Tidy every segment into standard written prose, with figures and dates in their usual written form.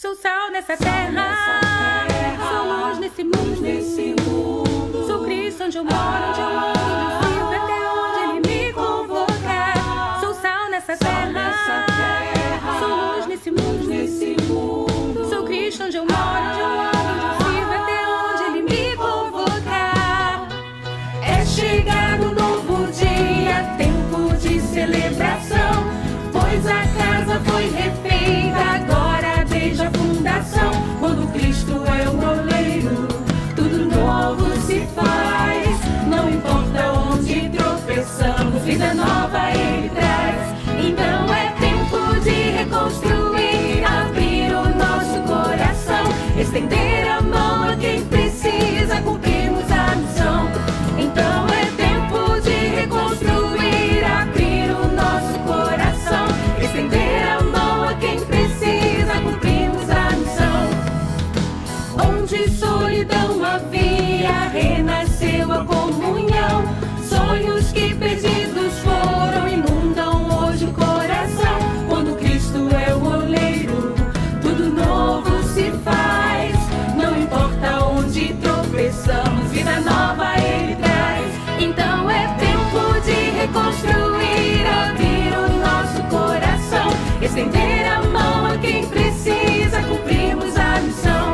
Sou sal nessa terra, sou luz nesse mundo. Sou Cristo onde eu moro, onde eu ando, onde eu sirvo, até onde Ele me convocar. Sou sal nessa terra, sou luz nesse mundo. Sou Cristo onde eu moro, onde eu ando, onde eu sirvo, até onde Ele me convocar. É chegado um novo dia, tempo de celebração, pois a casa foi refeita agora desde a fundação. Quando Cristo é o oleiro, tudo novo se faz. Não importa onde tropeçamos, vida nova Ele traz. Então é tempo de reconstruir, abrir o nosso coração, estender a mão a quem precisa, cumprirmos a missão. Então é tempo de reconstruir, abrir o nosso coração, estender a mão a quem precisa, cumprirmos a missão. Onde solidão havia, renasceu a comunhão. Sonhos que perdidos foram inundam hoje o coração. Quando Cristo é o oleiro, tudo novo se faz. Não importa onde tropeçamos, vida nova Ele traz. Então é tempo de reconstruir, abrir o nosso coração, estender a mão a quem precisa, cumprirmos a missão.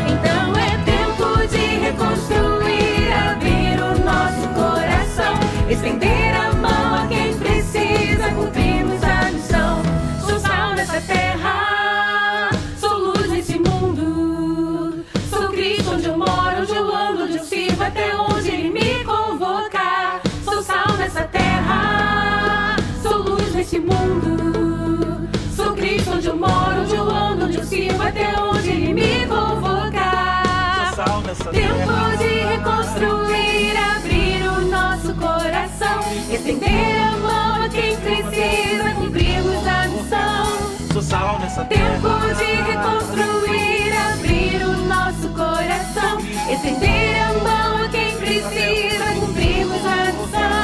Então é tempo de reconstruir, abrir o nosso coração, estender a mão a quem precisa, cumprirmos a missão. Sou sal nessa terra, sou luz nesse mundo. Sou Cristo onde eu moro, onde eu ando, onde eu sirvo, até onde Ele me convocar. Sou sal nessa terra, sou luz nesse mundo. Sou Cristo onde eu moro, onde eu ando, onde eu sirvo, até onde Ele me convocar. Sou sal nessa Tempo de reconstruir, abrir o nosso coração, estender a mão a quem precisa, cumprirmos a missão. Sou sal nessa Tempo terra. de reconstruir, abrir o nosso coração, estender a mão a quem precisa, cumprirmos a missão.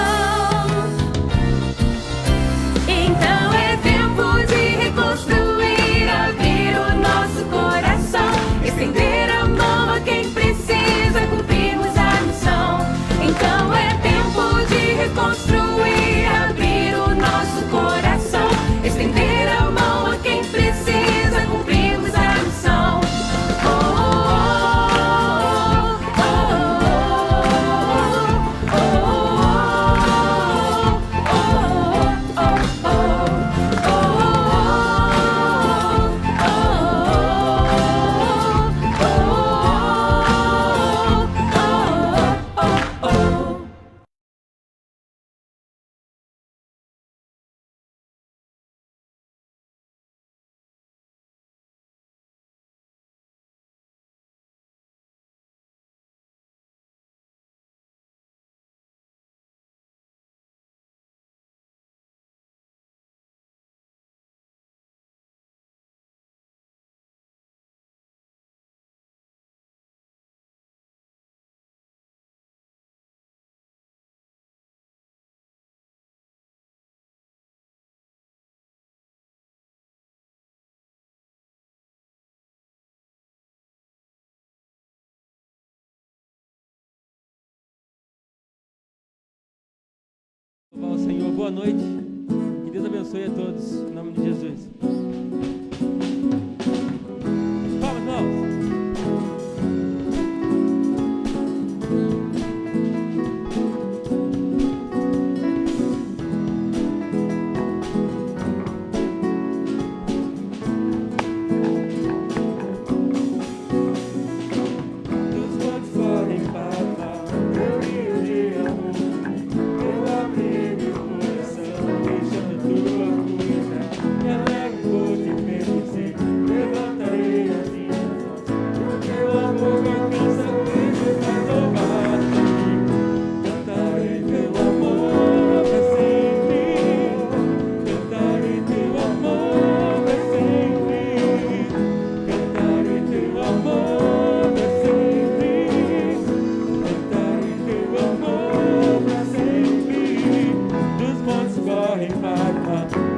Então é tempo de reconstruir, abrir o nosso coração, estender a mão a quem precisa, cumprirmos a missão. Então é tempo de reconstruir, abrir o nosso coração, estender a mão a quem precisa, cumprirmos a missão. Louvar o Senhor, boa noite, que Deus abençoe a todos, em nome de Jesus. Palmas, irmãos.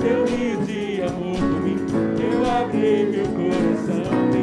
Meu rio de amor por mim, eu abri meu coração.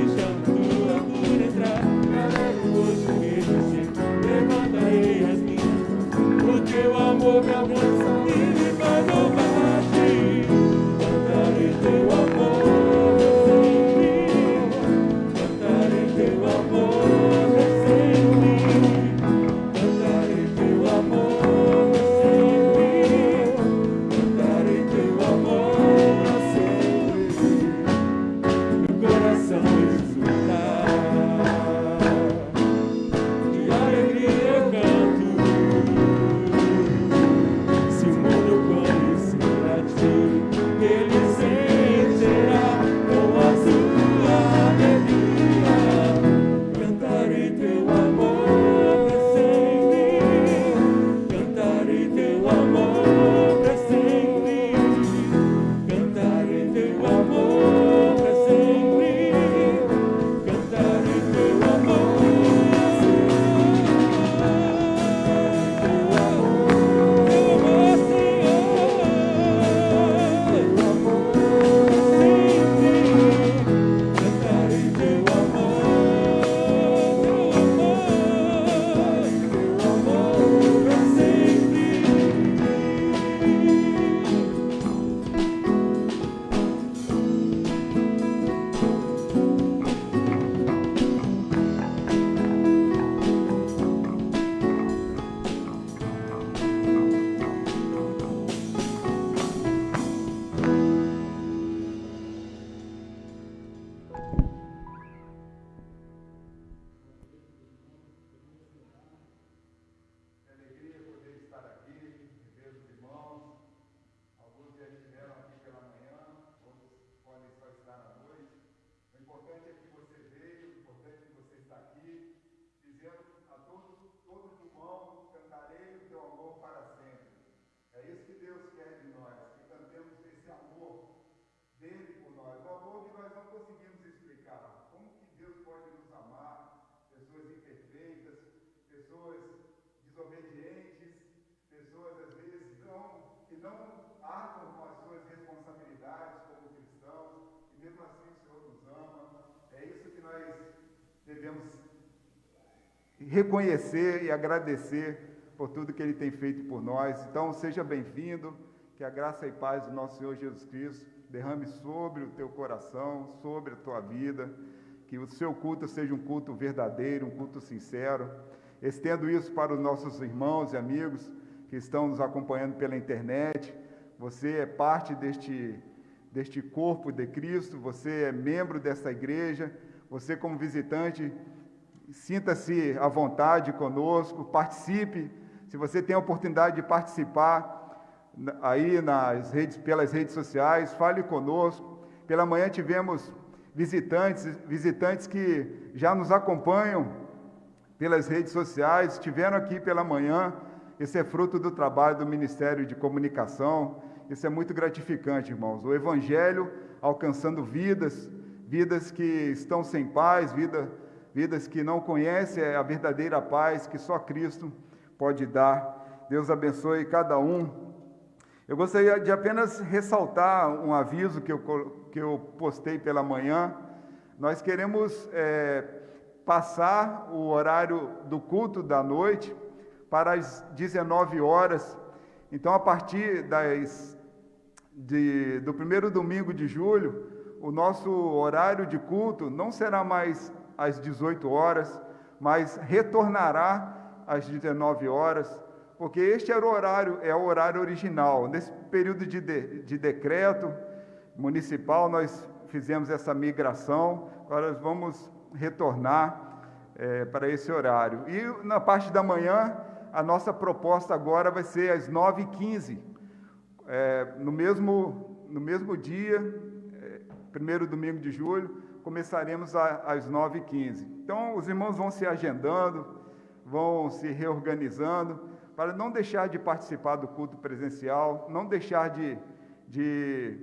dele por nós, o amor que nós não conseguimos explicar. Como que Deus pode nos amar, pessoas imperfeitas, pessoas desobedientes, pessoas às vezes que não arcam com as suas responsabilidades como cristãos, e mesmo assim o Senhor nos ama. É isso que nós devemos reconhecer e agradecer por tudo que Ele tem feito por nós. Então, seja bem-vindo, que a graça e paz do nosso Senhor Jesus Cristo derrame sobre o teu coração, sobre a tua vida, que o seu culto seja um culto verdadeiro, um culto sincero. Estendo isso para os nossos irmãos e amigos que estão nos acompanhando pela internet. Você é parte deste corpo de Cristo, você é membro dessa igreja, você como visitante, sinta-se à vontade conosco, participe. Se você tem a oportunidade de participar aí pelas redes sociais, fale conosco. Pela manhã tivemos visitantes que já nos acompanham pelas redes sociais, estiveram aqui pela manhã. Esse é fruto do trabalho do Ministério de Comunicação. Isso é muito gratificante, irmãos. O Evangelho alcançando vidas que estão sem paz, vidas que não conhecem a verdadeira paz que só Cristo pode dar. Deus abençoe cada um. Eu gostaria de apenas ressaltar um aviso que eu postei pela manhã. Nós queremos passar o horário do culto da noite para as 19 horas. Então, a partir do primeiro domingo de julho, o nosso horário de culto não será mais às 18 horas, mas retornará às 19 horas, porque este era o horário original. Nesse período de decreto municipal, nós fizemos essa migração, agora nós vamos retornar para esse horário. E na parte da manhã, a nossa proposta agora vai ser às 9h15, no mesmo dia, primeiro domingo de julho, começaremos às 9h15. Então, os irmãos vão se agendando, vão se reorganizando, para não deixar de participar do culto presencial, não deixar de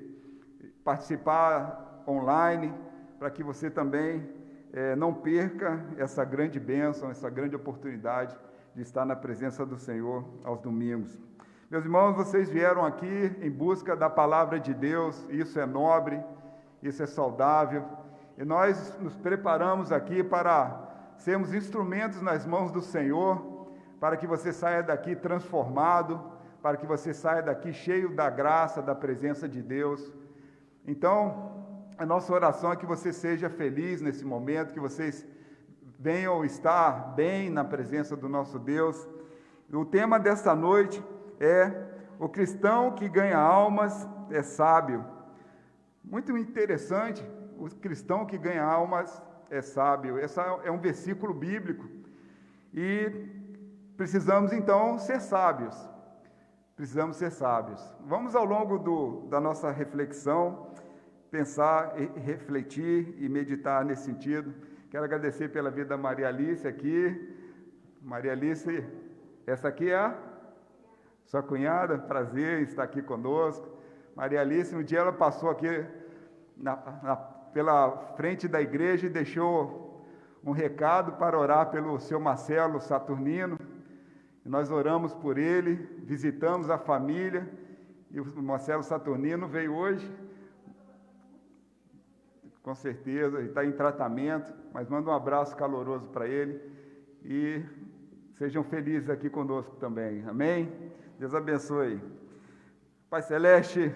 participar online, para que você também não perca essa grande bênção, essa grande oportunidade de estar na presença do Senhor aos domingos. Meus irmãos, vocês vieram aqui em busca da palavra de Deus, isso é nobre, isso é saudável, e nós nos preparamos aqui para sermos instrumentos nas mãos do Senhor, para que você saia daqui transformado, para que você saia daqui cheio da graça, da presença de Deus. Então, a nossa oração é que você seja feliz nesse momento, que vocês venham estar bem na presença do nosso Deus. O tema desta noite é: o cristão que ganha almas é sábio. Muito interessante, o cristão que ganha almas é sábio. Esse é um versículo bíblico e precisamos então ser sábios. Precisamos ser sábios. Vamos, ao longo da nossa reflexão, pensar, refletir e meditar nesse sentido. Quero agradecer pela vida da Maria Alice aqui. Maria Alice, essa aqui é a sua cunhada, prazer em estar aqui conosco. Maria Alice, um dia ela passou aqui pela frente da igreja e deixou um recado para orar pelo seu Marcelo Saturnino. E nós oramos por ele, visitamos a família, e o Marcelo Saturnino veio hoje, com certeza, ele está em tratamento, mas manda um abraço caloroso para ele, e sejam felizes aqui conosco também, amém? Deus abençoe. Pai Celeste,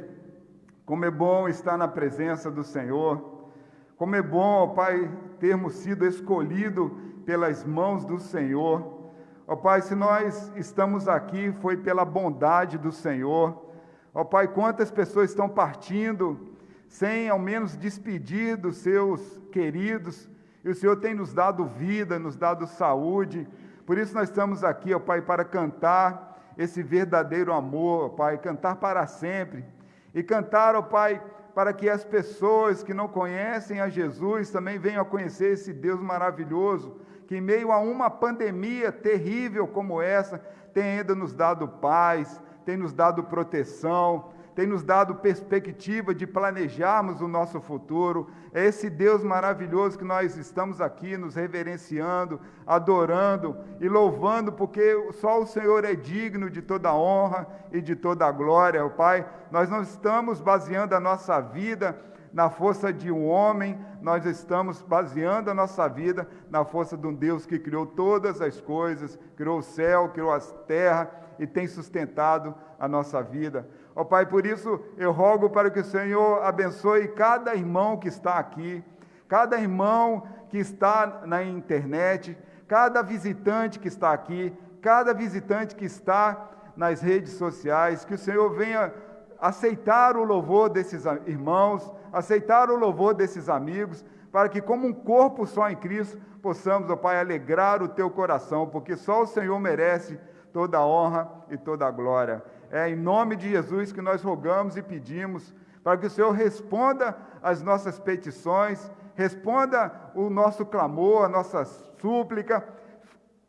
como é bom estar na presença do Senhor, como é bom, ó Pai, termos sido escolhidos pelas mãos do Senhor. Ó Pai, se nós estamos aqui, foi pela bondade do Senhor. Ó Pai, quantas pessoas estão partindo sem ao menos despedir dos seus queridos, e o Senhor tem nos dado vida, nos dado saúde. Por isso nós estamos aqui, ó Pai, para cantar esse verdadeiro amor, ó Pai, cantar para sempre. E cantar, ó Pai, para que as pessoas que não conhecem a Jesus também venham a conhecer esse Deus maravilhoso, que em meio a uma pandemia terrível como essa, tem ainda nos dado paz, tem nos dado proteção, tem nos dado perspectiva de planejarmos o nosso futuro. É esse Deus maravilhoso que nós estamos aqui nos reverenciando, adorando e louvando, porque só o Senhor é digno de toda honra e de toda glória, ó Pai. Nós não estamos baseando a nossa vida na força de um homem, nós estamos baseando a nossa vida na força de um Deus que criou todas as coisas, criou o céu, criou a terra e tem sustentado a nossa vida. Ó Pai, por isso eu rogo para que o Senhor abençoe cada irmão que está aqui, cada irmão que está na internet, cada visitante que está aqui, cada visitante que está nas redes sociais, que o Senhor venha aceitar o louvor desses irmãos, aceitar o louvor desses amigos, para que como um corpo só em Cristo, possamos, ó Pai, alegrar o teu coração, porque só o Senhor merece toda a honra e toda a glória. É em nome de Jesus que nós rogamos e pedimos, para que o Senhor responda às nossas petições, responda o nosso clamor, a nossa súplica,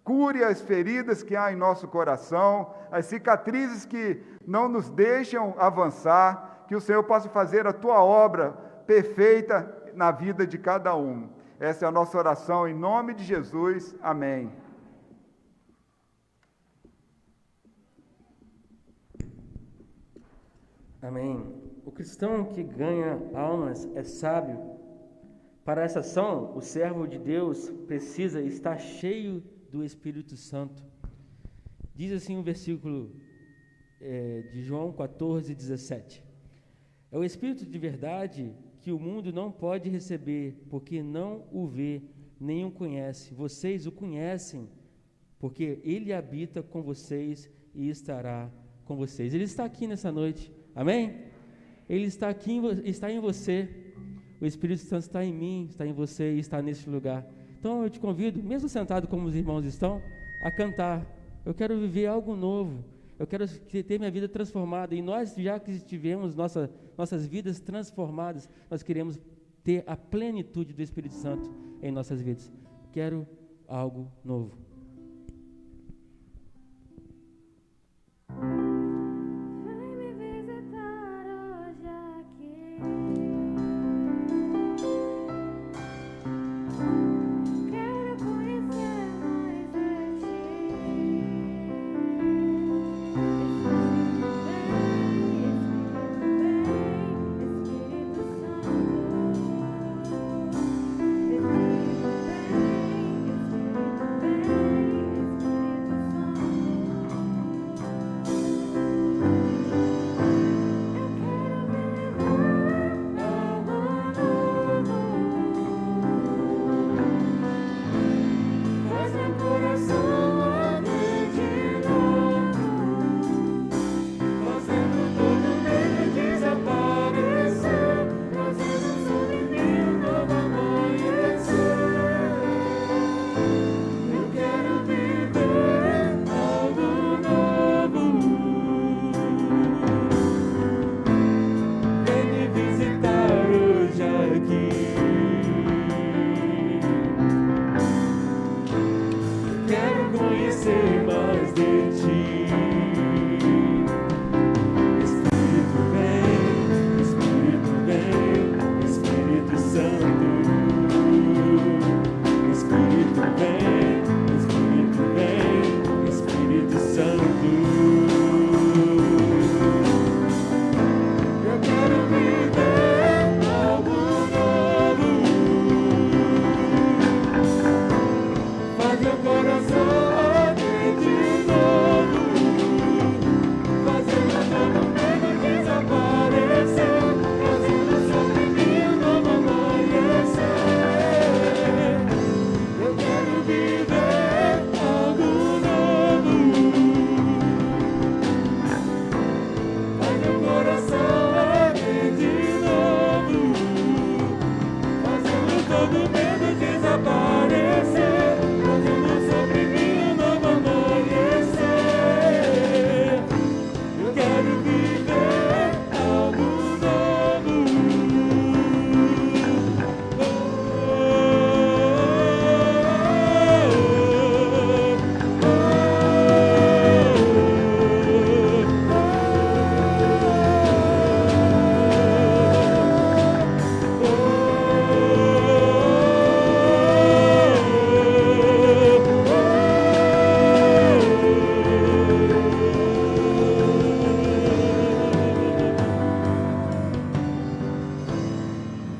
cure as feridas que há em nosso coração, as cicatrizes que não nos deixam avançar, que o Senhor possa fazer a tua obra perfeita na vida de cada um. Essa é a nossa oração em nome de Jesus. Amém. Amém. O cristão que ganha almas é sábio. Para essa ação, o servo de Deus precisa estar cheio do Espírito Santo. Diz assim o versículo de João 14:17. É o Espírito de verdade que o mundo não pode receber, porque não o vê, nem o conhece. Vocês o conhecem, porque ele habita com vocês e estará com vocês. Ele está aqui nessa noite. Amém? Ele está aqui, está em você. O Espírito Santo está em mim, está em você e está neste lugar. Então eu te convido, mesmo sentado como os irmãos estão, a cantar. Eu quero viver algo novo. Eu quero ter minha vida transformada. E nós, já que tivemos nossas vidas transformadas, nós queremos ter a plenitude do Espírito Santo em nossas vidas. Quero algo novo. Espírito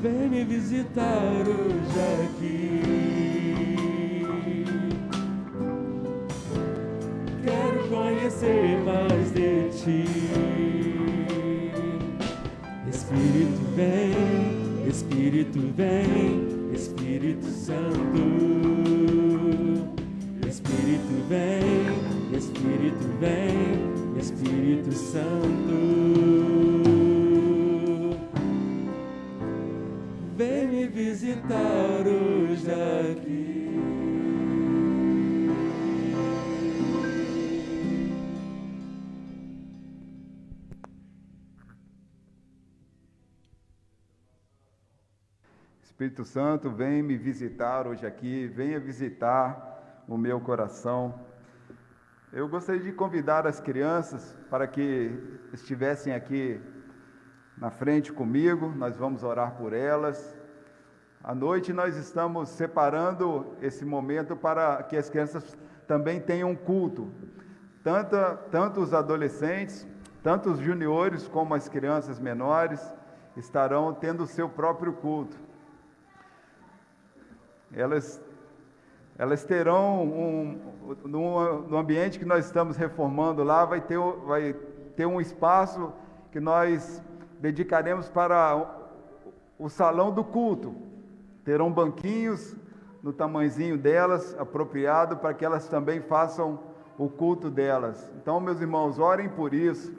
vem me visitar hoje aqui. Quero conhecer mais de ti. Espírito vem, Espírito vem, Espírito Santo. Espírito vem, Espírito vem, Espírito Santo. Vem me visitar hoje aqui. Espírito Santo, vem me visitar hoje aqui, venha visitar o meu coração. Eu gostaria de convidar as crianças para que estivessem aqui na frente comigo, nós vamos orar por elas. À noite nós estamos separando esse momento para que as crianças também tenham um culto. Tanto os adolescentes, tanto os juniores como as crianças menores estarão tendo o seu próprio culto. Elas terão no ambiente que nós estamos reformando lá, vai ter um espaço que nós dedicaremos para o salão do culto. Terão banquinhos no tamanhozinho delas, apropriado para que elas também façam o culto delas. Então, meus irmãos, orem por isso.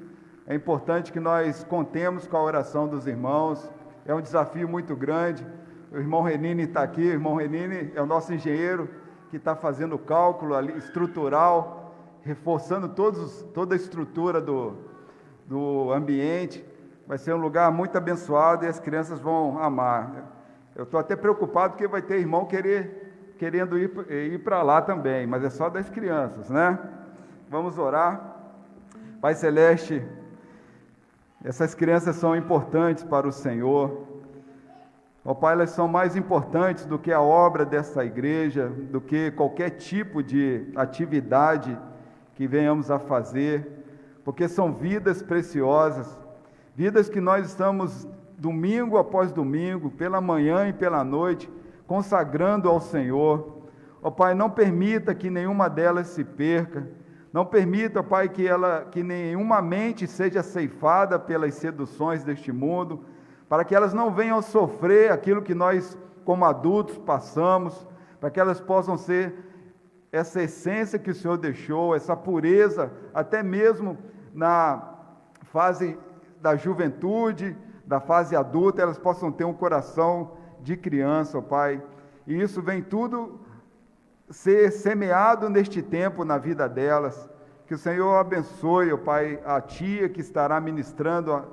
É importante que nós contemos com a oração dos irmãos. É um desafio muito grande. O irmão Renini está aqui. O irmão Renini é o nosso engenheiro que está fazendo o cálculo ali, estrutural, reforçando toda a estrutura do ambiente. Vai ser um lugar muito abençoado e as crianças vão amar. Eu estou até preocupado porque vai ter irmão querendo ir para lá também, mas é só das crianças, né? Vamos orar. Pai Celeste, essas crianças são importantes para o Senhor. Ó Pai, elas são mais importantes do que a obra dessa igreja, do que qualquer tipo de atividade que venhamos a fazer, porque são vidas preciosas, vidas que nós estamos domingo após domingo, pela manhã e pela noite, consagrando ao Senhor. Ó Pai, não permita que nenhuma delas se perca, não permita, ó Pai, que nenhuma mente seja ceifada pelas seduções deste mundo, para que elas não venham a sofrer aquilo que nós, como adultos, passamos, para que elas possam ser essa essência que o Senhor deixou, essa pureza, até mesmo na fase da juventude, da fase adulta, elas possam ter um coração de criança, ó Pai. E isso vem tudo ser semeado neste tempo na vida delas. Que o Senhor abençoe, ó Pai, a tia que estará ministrando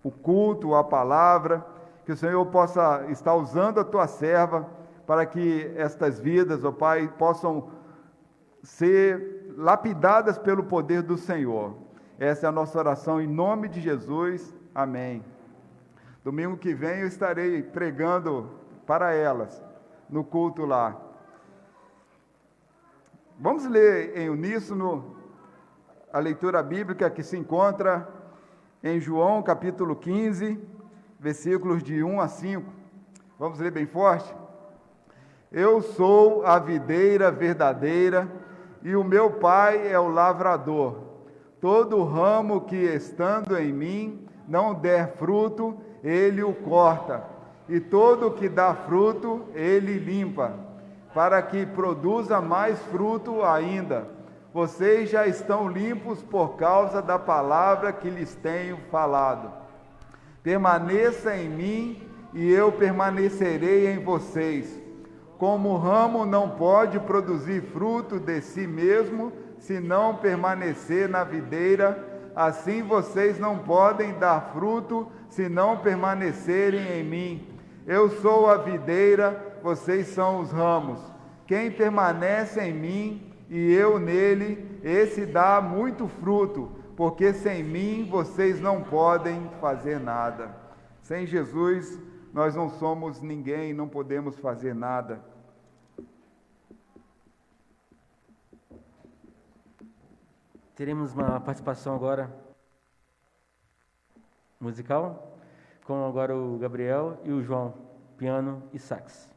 o culto, a palavra, que o Senhor possa estar usando a tua serva para que estas vidas, ó Pai, possam ser lapidadas pelo poder do Senhor. Essa é a nossa oração em nome de Jesus. Amém. Domingo que vem eu estarei pregando para elas no culto lá. Vamos ler em uníssono a leitura bíblica que se encontra em João capítulo 15, versículos de 1 a 5. Vamos ler bem forte? Eu sou a videira verdadeira e o meu Pai é o lavrador. Todo ramo que estando em mim não der fruto, ele o corta, e todo que dá fruto, ele limpa, para que produza mais fruto ainda. Vocês já estão limpos por causa da palavra que lhes tenho falado. Permaneça em mim e eu permanecerei em vocês. Como o ramo não pode produzir fruto de si mesmo, se não permanecer na videira, assim vocês não podem dar fruto, se não permanecerem em mim. Eu sou a videira, vocês são os ramos. Quem permanece em mim e eu nele, esse dá muito fruto, porque sem mim vocês não podem fazer nada. Sem Jesus, nós não somos ninguém, não podemos fazer nada. Teremos uma participação agora musical. com agora o Gabriel e o João, piano e sax.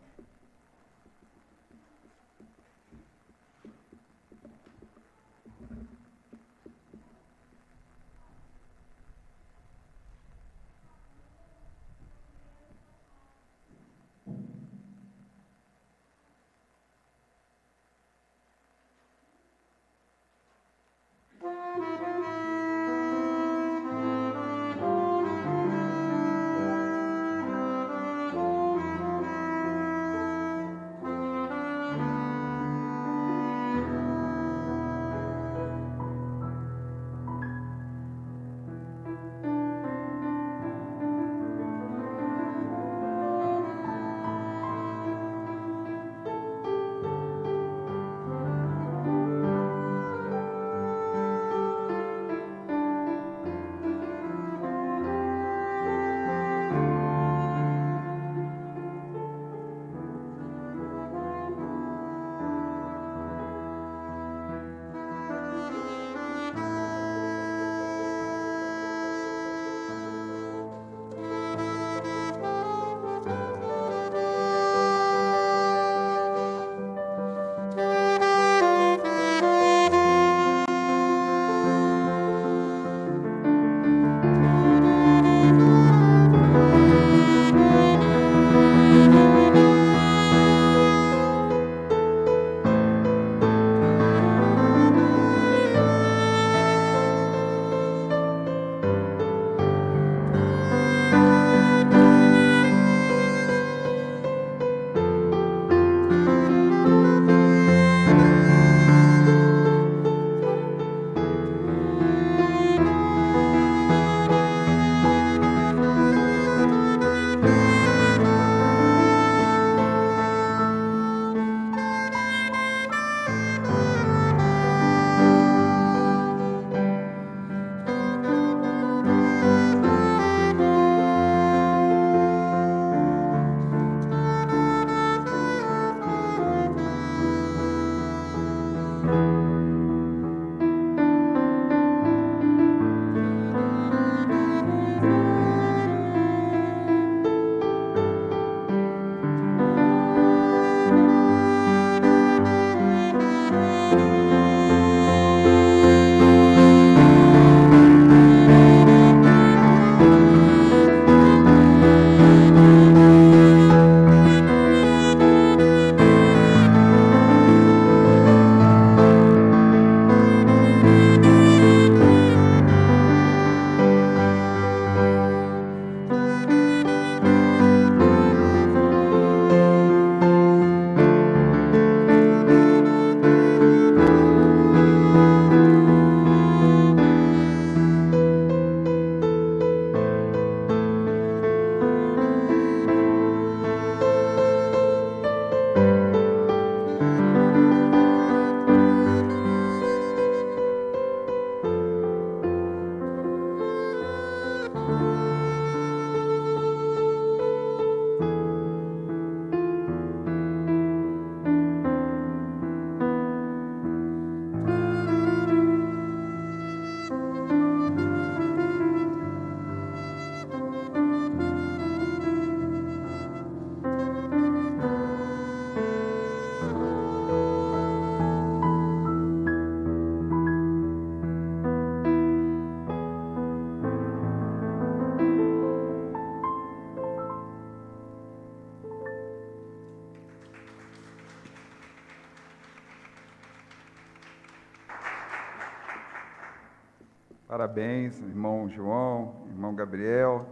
Parabéns, irmão João, irmão Gabriel,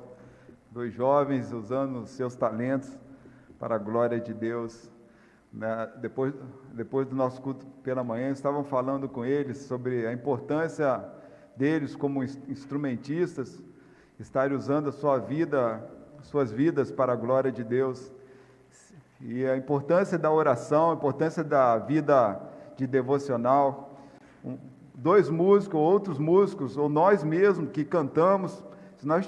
dois jovens usando os seus talentos para a glória de Deus. Depois do nosso culto pela manhã, estavam falando com eles sobre a importância deles como instrumentistas, estarem usando a suas vidas para a glória de Deus. E a importância da oração, a importância da vida de devocional. Dois músicos, outros músicos, ou nós mesmos que cantamos, se nós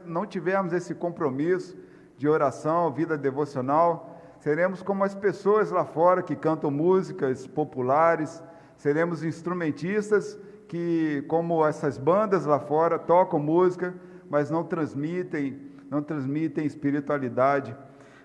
não tivermos esse compromisso de oração, vida devocional, seremos como as pessoas lá fora que cantam músicas populares, seremos instrumentistas que, como essas bandas lá fora, tocam música, mas não transmitem não transmitem espiritualidade.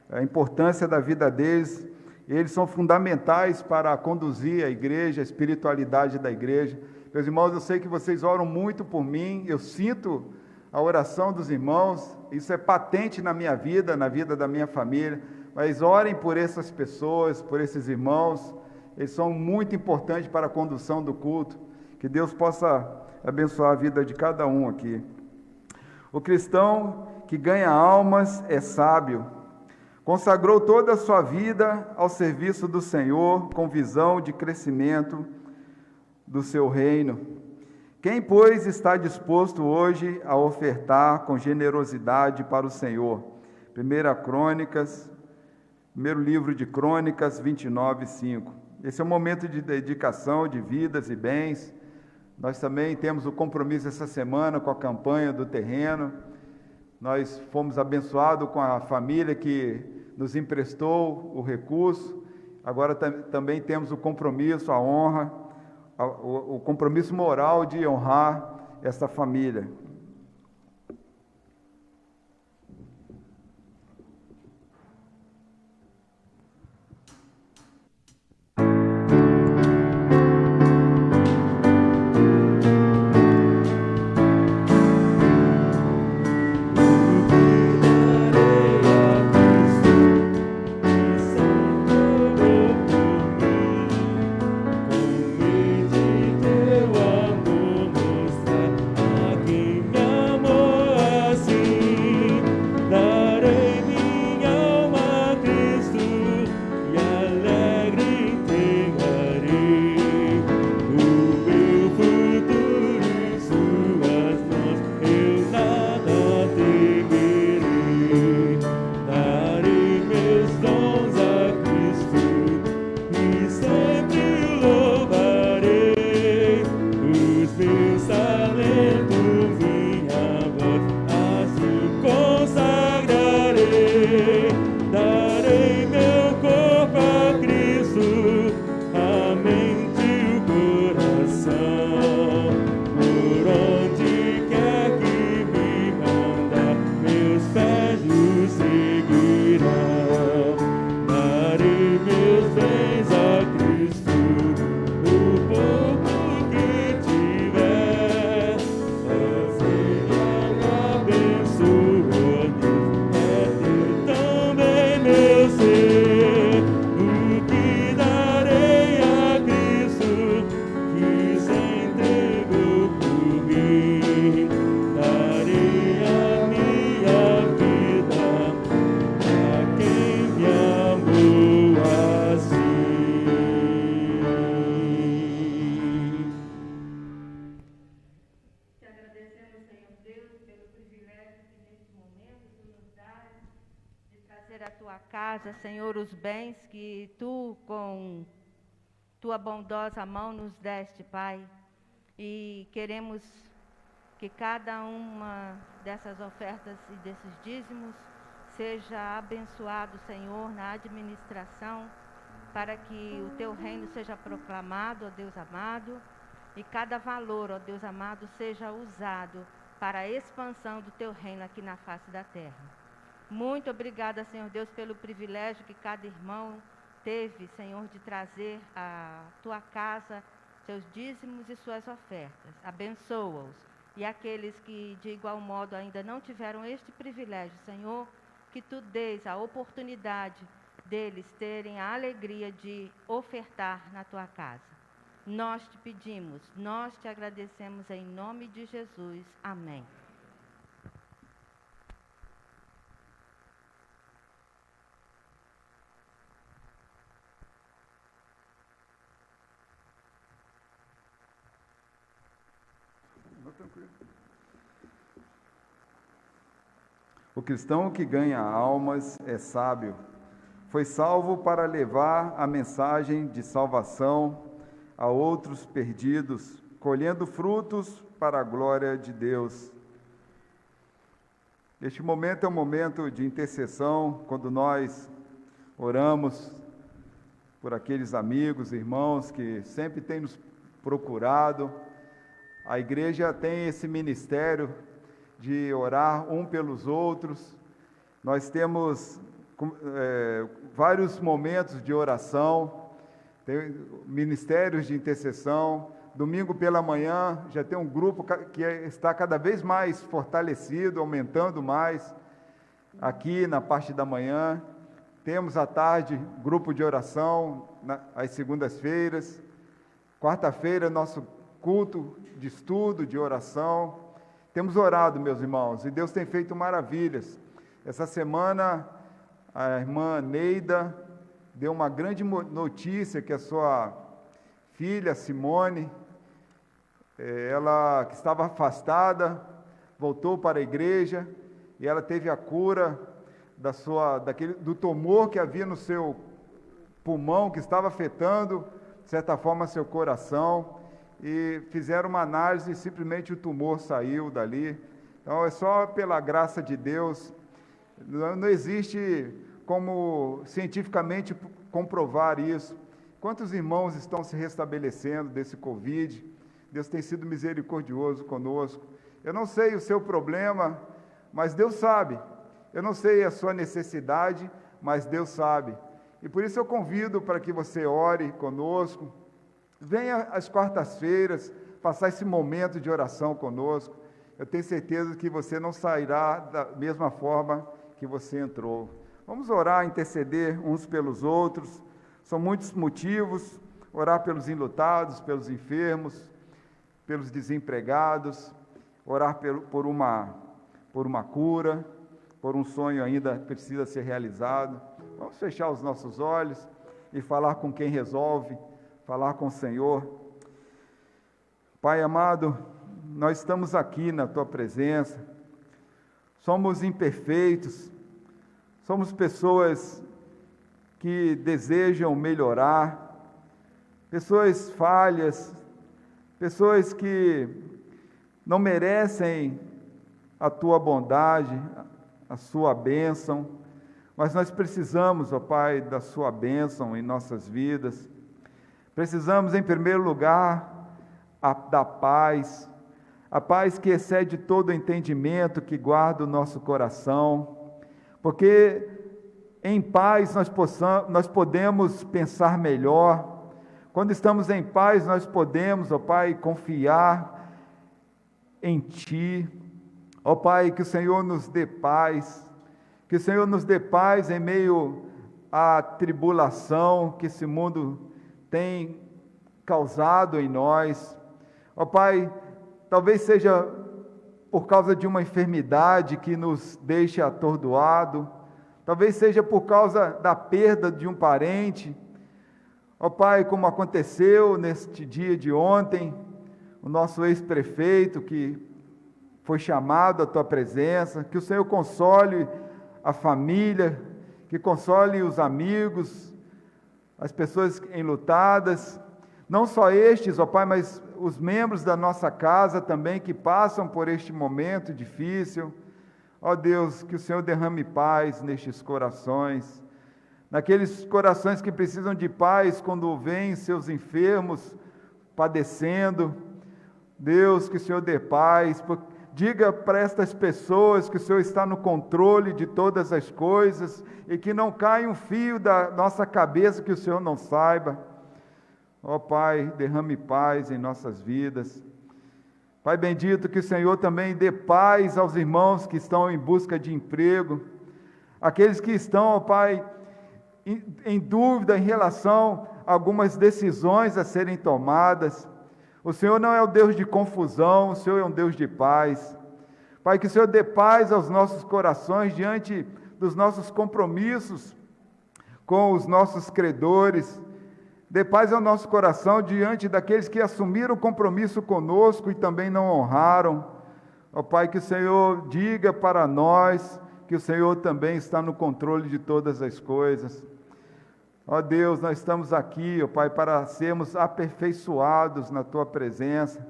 A importância da vida deles, eles são fundamentais para conduzir a igreja, a espiritualidade da igreja. Meus irmãos, eu sei que vocês oram muito por mim, eu sinto a oração dos irmãos, isso é patente na minha vida, na vida da minha família, mas orem por essas pessoas, por esses irmãos, eles são muito importantes para a condução do culto, que Deus possa abençoar a vida de cada um aqui. O cristão que ganha almas é sábio, consagrou toda a sua vida ao serviço do Senhor, com visão de crescimento do seu reino. Quem, pois, está disposto hoje a ofertar com generosidade para o Senhor? Primeiro livro de Crônicas, 29:5. Esse é um momento de dedicação de vidas e bens. Nós também temos o compromisso essa semana com a campanha do terreno. Nós fomos abençoados com a família que nos emprestou o recurso. Agora também temos o compromisso, a honra, o compromisso moral de honrar essa família. Senhor, os bens que Tu, com Tua bondosa mão, nos deste, Pai. E queremos que cada uma dessas ofertas e desses dízimos seja abençoado, Senhor, na administração, para que o Teu reino seja proclamado, ó Deus amado, e cada valor, ó Deus amado, seja usado para a expansão do Teu reino aqui na face da terra. Muito obrigada, Senhor Deus, pelo privilégio que cada irmão teve, Senhor, de trazer à Tua casa seus dízimos e suas ofertas. Abençoa-os. E aqueles que, de igual modo, ainda não tiveram este privilégio, Senhor, que Tu dês a oportunidade deles terem a alegria de ofertar na Tua casa. Nós te pedimos, nós te agradecemos em nome de Jesus. Amém. O cristão que ganha almas é sábio. Foi salvo para levar a mensagem de salvação a outros perdidos, colhendo frutos para a glória de Deus. Este momento é um momento de intercessão, quando nós oramos por aqueles amigos, irmãos que sempre têm nos procurado. A igreja tem esse ministério de orar um pelos outros. Nós temos vários momentos de oração, tem ministérios de intercessão. Domingo pela manhã já tem um grupo que está cada vez mais fortalecido, aumentando mais, aqui na parte da manhã. Temos à tarde grupo de oração, às segundas-feiras. Quarta-feira, nosso culto de estudo, de oração. Temos orado, meus irmãos, e Deus tem feito maravilhas. Essa semana, a irmã Neida deu uma grande notícia que a sua filha, Simone, ela que estava afastada, voltou para a igreja, e ela teve a cura do tumor que havia no seu pulmão, que estava afetando, de certa forma, seu coração, e fizeram uma análise e simplesmente o tumor saiu dali. Então, é só pela graça de Deus. Não existe como cientificamente comprovar isso. Quantos irmãos estão se restabelecendo desse Covid? Deus tem sido misericordioso conosco. Eu não sei o seu problema, mas Deus sabe. Eu não sei a sua necessidade, mas Deus sabe. E por isso eu convido para que você ore conosco. Venha às quartas-feiras passar esse momento de oração conosco. Eu tenho certeza que você não sairá da mesma forma que você entrou. Vamos orar, interceder uns pelos outros. São muitos motivos: orar pelos enlutados, pelos enfermos, pelos desempregados, orar por uma cura, por um sonho ainda que precisa ser realizado. Vamos fechar os nossos olhos e falar com quem resolve, falar com o Senhor. Pai amado, nós estamos aqui na Tua presença, somos imperfeitos, somos pessoas que desejam melhorar, pessoas falhas, pessoas que não merecem a Tua bondade, a Sua bênção, mas nós precisamos, ó Pai, da Sua bênção em nossas vidas. Precisamos, em primeiro lugar, da paz, a paz que excede todo entendimento, que guarda o nosso coração, porque em paz nós podemos pensar melhor. Quando estamos em paz, nós podemos, ó Pai, confiar em Ti. Ó Pai, que o Senhor nos dê paz, que o Senhor nos dê paz em meio à tribulação que esse mundo tem causado em nós. Ó Pai, talvez seja por causa de uma enfermidade que nos deixa atordoado, talvez seja por causa da perda de um parente. Ó Pai, como aconteceu neste dia de ontem, o nosso ex-prefeito que foi chamado à Tua presença, que o Senhor console a família, que console os amigos, as pessoas enlutadas, não só estes, ó Pai, mas os membros da nossa casa também que passam por este momento difícil. Ó Deus, que o Senhor derrame paz nestes corações, naqueles corações que precisam de paz quando veem seus enfermos padecendo. Deus, que o Senhor dê paz, diga para estas pessoas que o Senhor está no controle de todas as coisas e que não cai um fio da nossa cabeça que o Senhor não saiba. Ó Pai, derrame paz em nossas vidas. Pai bendito, que o Senhor também dê paz aos irmãos que estão em busca de emprego, aqueles que estão, ó Pai, em dúvida em relação a algumas decisões a serem tomadas. O Senhor não é o Deus de confusão, o Senhor é um Deus de paz. Pai, que o Senhor dê paz aos nossos corações diante dos nossos compromissos com os nossos credores. Dê paz ao nosso coração diante daqueles que assumiram o compromisso conosco e também não honraram. Ó Pai, que o Senhor diga para nós que o Senhor também está no controle de todas as coisas. Ó Deus, nós estamos aqui, ó Pai, para sermos aperfeiçoados na Tua presença.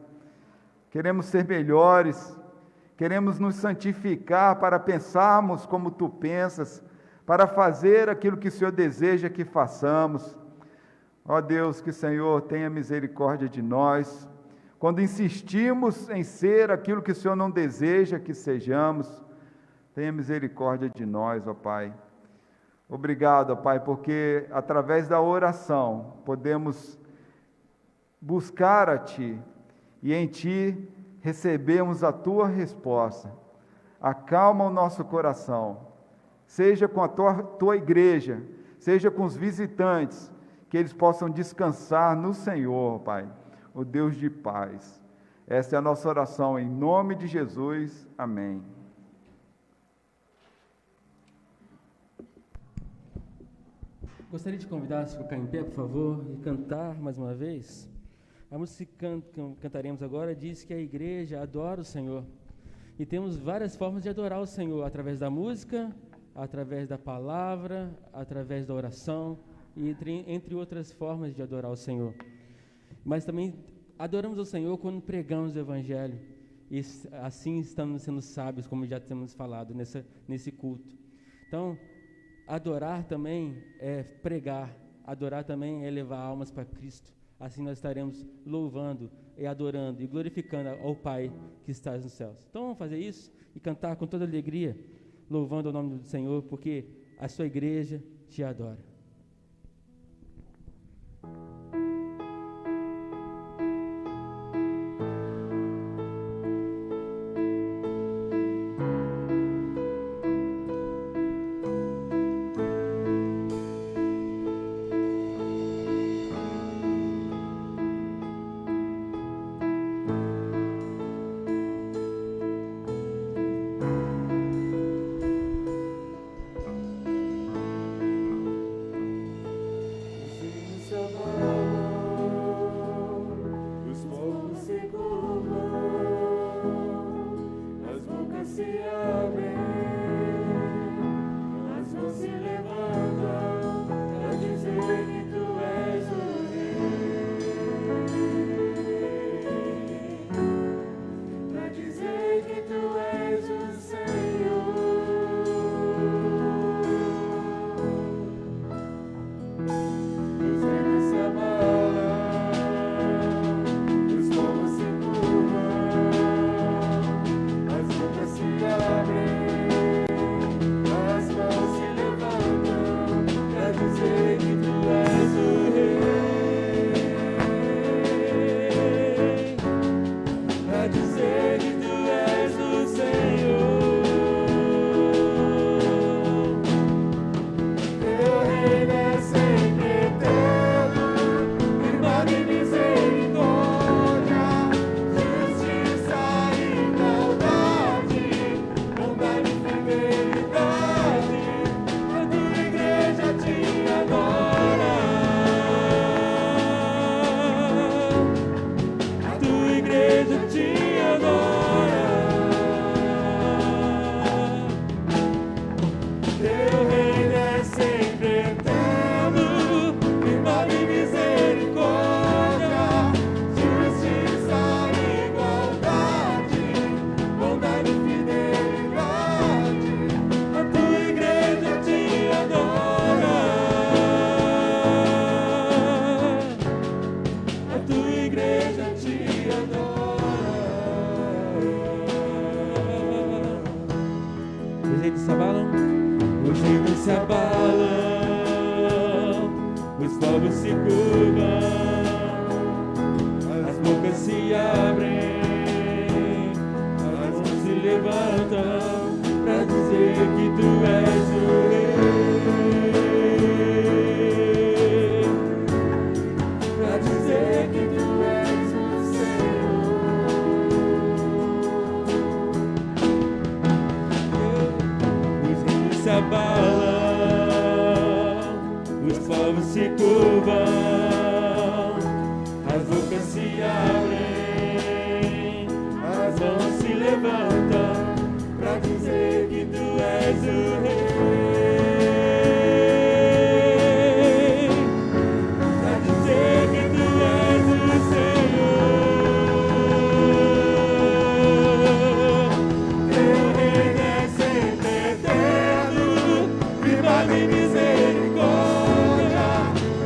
Queremos ser melhores, queremos nos santificar para pensarmos como Tu pensas, para fazer aquilo que o Senhor deseja que façamos. Ó Deus, que o Senhor tenha misericórdia de nós. quando insistimos em ser aquilo que o Senhor não deseja que sejamos. Tenha misericórdia de nós, ó Pai. Obrigado, ó Pai, porque através da oração podemos buscar a Ti e em Ti recebemos a Tua resposta. Acalma o nosso coração, seja com a Tua igreja, seja com os visitantes, que eles possam descansar no Senhor, Pai, o Deus de paz. Essa é a nossa oração, em nome de Jesus. Amém. Gostaria de convidar se ficar em pé, por favor, e cantar mais uma vez. A música que cantaremos agora diz que a igreja adora o Senhor. E temos várias formas de adorar o Senhor, através da música, através da palavra, através da oração, e entre outras formas de adorar o Senhor. Mas também adoramos o Senhor quando pregamos o Evangelho, e assim estamos sendo sábios, como já temos falado nesse culto. Então, adorar também é pregar, adorar também é levar almas para Cristo. Assim nós estaremos louvando e adorando e glorificando ao Pai que está nos céus. Então vamos fazer isso e cantar com toda alegria, louvando o nome do Senhor, porque a sua igreja te adora.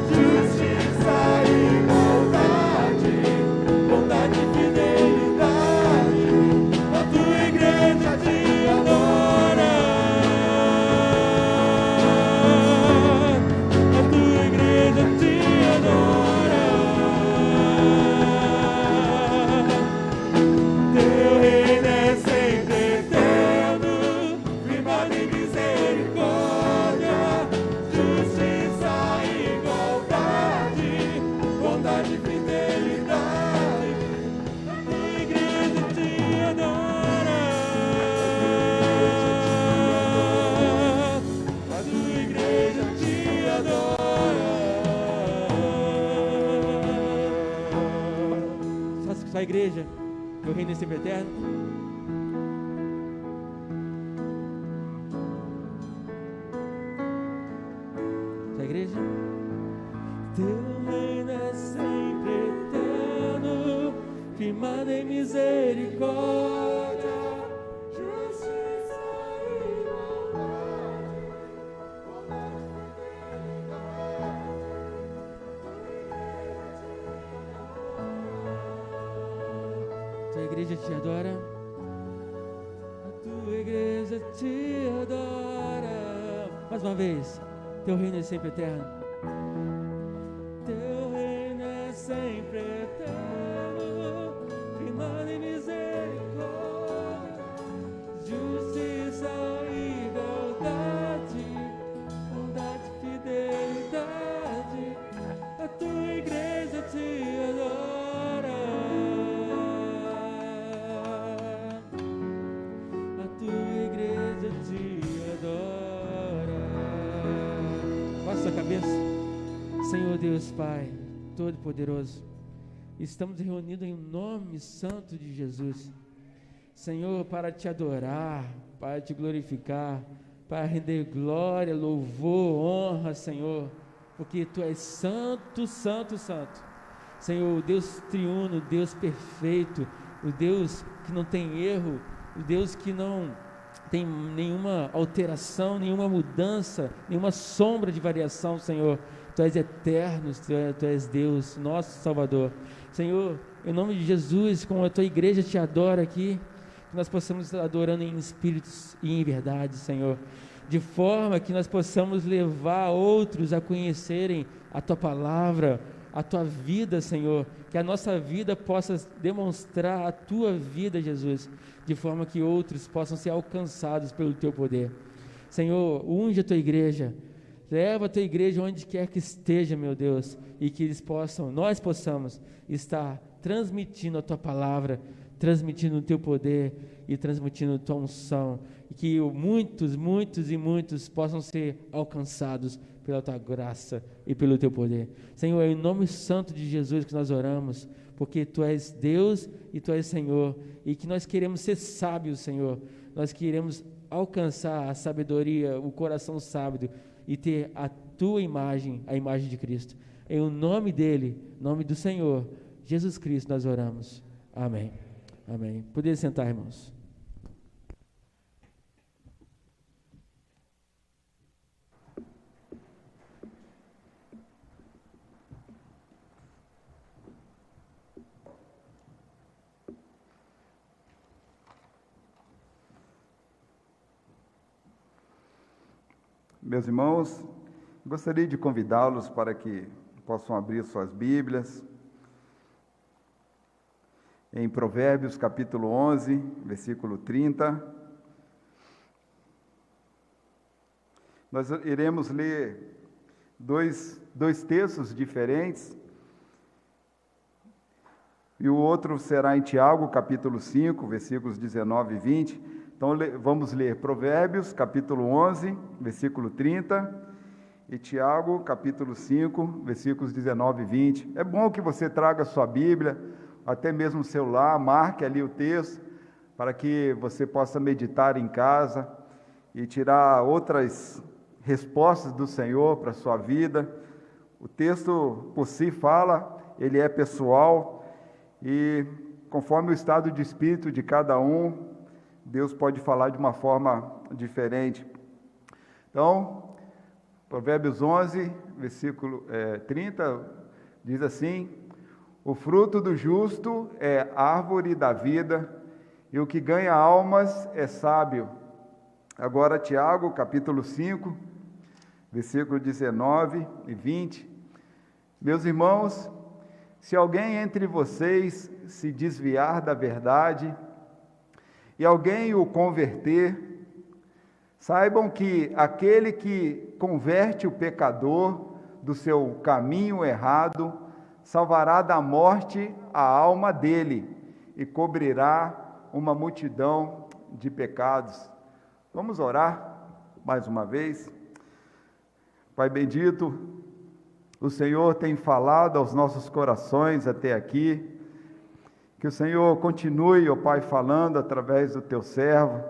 Justiça e bondade, bondade e fidelidade. Só a igreja, teu reino é sempre eterno. Só a igreja. Teu reino é sempre eterno, firmado em misericórdia, justiça e bondade. Tua igreja te adora, a tua igreja te adora. Mais uma vez, teu reino é sempre eterno. Teu reino é sempre eterno, firmado em misericórdia, justiça e igualdade, bondade e fidelidade. A tua igreja te adora, a tua igreja te adora. Baixa a cabeça. Senhor Deus Pai, Todo-Poderoso, estamos reunidos em nome santo de Jesus, Senhor, para te adorar, para te glorificar, para render glória, louvor, honra, Senhor, porque Tu és santo, santo, santo, Senhor, o Deus triuno, o Deus perfeito, o Deus que não tem erro, o Deus que não tem nenhuma alteração, nenhuma mudança, nenhuma sombra de variação, Senhor. Tu és eterno, Tu és Deus, nosso Salvador. Senhor, em nome de Jesus, como a Tua igreja te adora aqui, que nós possamos estar adorando em espíritos e em verdade, Senhor, de forma que nós possamos levar outros a conhecerem a Tua palavra, a Tua vida, Senhor, que a nossa vida possa demonstrar a Tua vida, Jesus, de forma que outros possam ser alcançados pelo Teu poder. Senhor, unge a Tua igreja, leva a Tua igreja onde quer que esteja, meu Deus, e que nós possamos estar transmitindo a Tua palavra, transmitindo o Teu poder e transmitindo a Tua unção, e que muitos possam ser alcançados pela Tua graça e pelo Teu poder. Senhor, é em nome santo de Jesus que nós oramos, porque Tu és Deus e Tu és Senhor, e que nós queremos ser sábios, Senhor, nós queremos alcançar a sabedoria, o coração sábio, e ter a Tua imagem, a imagem de Cristo. Em o nome dEle, nome do Senhor, Jesus Cristo, nós oramos. Amém. Amém. Poder sentar, irmãos. Meus irmãos, gostaria de convidá-los para que possam abrir suas Bíblias em Provérbios capítulo 11, versículo 30. Nós iremos ler dois textos diferentes, e o outro será em Tiago, capítulo 5, versículos 19 e 20. Então, vamos ler Provérbios, capítulo 11, versículo 30, e Tiago, capítulo 5, versículos 19 e 20. É bom que você traga a sua Bíblia, até mesmo o celular, marque ali o texto, para que você possa meditar em casa e tirar outras respostas do Senhor para a sua vida. O texto por si fala, ele é pessoal, e conforme o estado de espírito de cada um, Deus pode falar de uma forma diferente. Então, Provérbios 11, versículo 30, diz assim: o fruto do justo é árvore da vida, e o que ganha almas é sábio. Agora, Tiago, capítulo 5, versículo 19 e 20. Meus irmãos, se alguém entre vocês se desviar da verdade, e alguém o converter, saibam que aquele que converte o pecador do seu caminho errado, salvará da morte a alma dele e cobrirá uma multidão de pecados. Vamos orar mais uma vez. Pai bendito, o Senhor tem falado aos nossos corações até aqui, Que o Senhor continue, ó Pai, falando através do teu servo,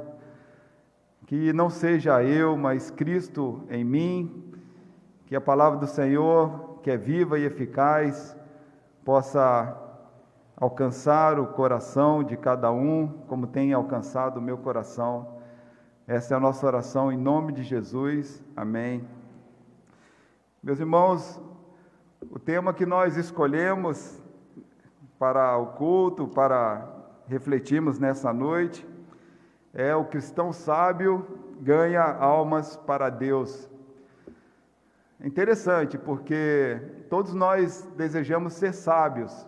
que não seja eu, mas Cristo em mim, que a palavra do Senhor, que é viva e eficaz, possa alcançar o coração de cada um, como tem alcançado o meu coração. Essa é a nossa oração em nome de Jesus. Amém. Meus irmãos, o tema que nós escolhemos para o culto, para refletirmos nessa noite, é o cristão sábio ganha almas para Deus. É interessante porque todos nós desejamos ser sábios.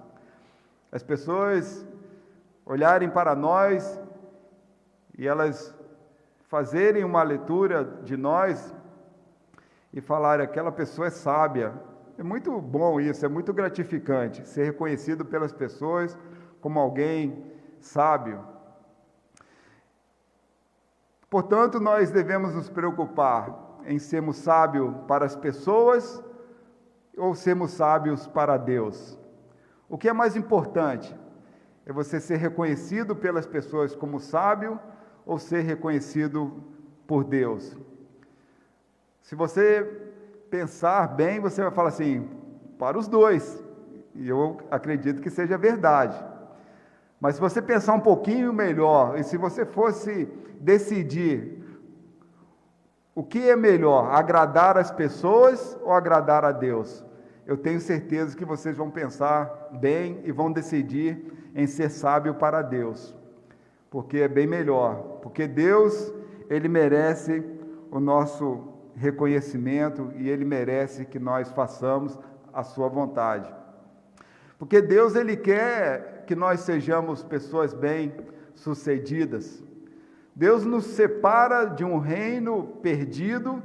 As pessoas olharem para nós e elas fazerem uma leitura de nós e falarem: aquela pessoa é sábia. É muito bom isso, é muito gratificante ser reconhecido pelas pessoas como alguém sábio. Portanto, nós devemos nos preocupar em sermos sábios para as pessoas ou sermos sábios para Deus. O que é mais importante? É você ser reconhecido pelas pessoas como sábio ou ser reconhecido por Deus? Se você pensar bem, você vai falar assim: para os dois. E eu acredito que seja verdade. Mas se você pensar um pouquinho melhor, e se você fosse decidir o que é melhor, agradar as pessoas ou agradar a Deus, eu tenho certeza que vocês vão pensar bem e vão decidir em ser sábio para Deus, porque é bem melhor, porque Deus, Ele merece o nosso reconhecimento e Ele merece que nós façamos a sua vontade. Porque Deus, Ele quer que nós sejamos pessoas bem-sucedidas. Deus nos separa de um reino perdido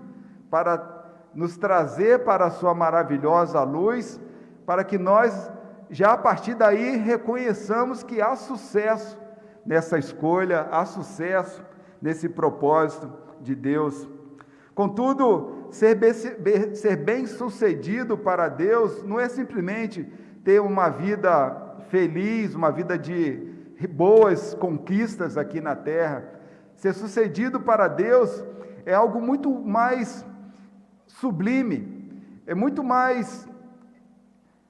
para nos trazer para a sua maravilhosa luz, para que nós, já a partir daí, reconheçamos que há sucesso nessa escolha, há sucesso nesse propósito de Deus. Contudo, ser bem-sucedido para Deus não é simplesmente ter uma vida feliz, uma vida de boas conquistas aqui na terra. Ser sucedido para Deus é algo muito mais sublime, é muito mais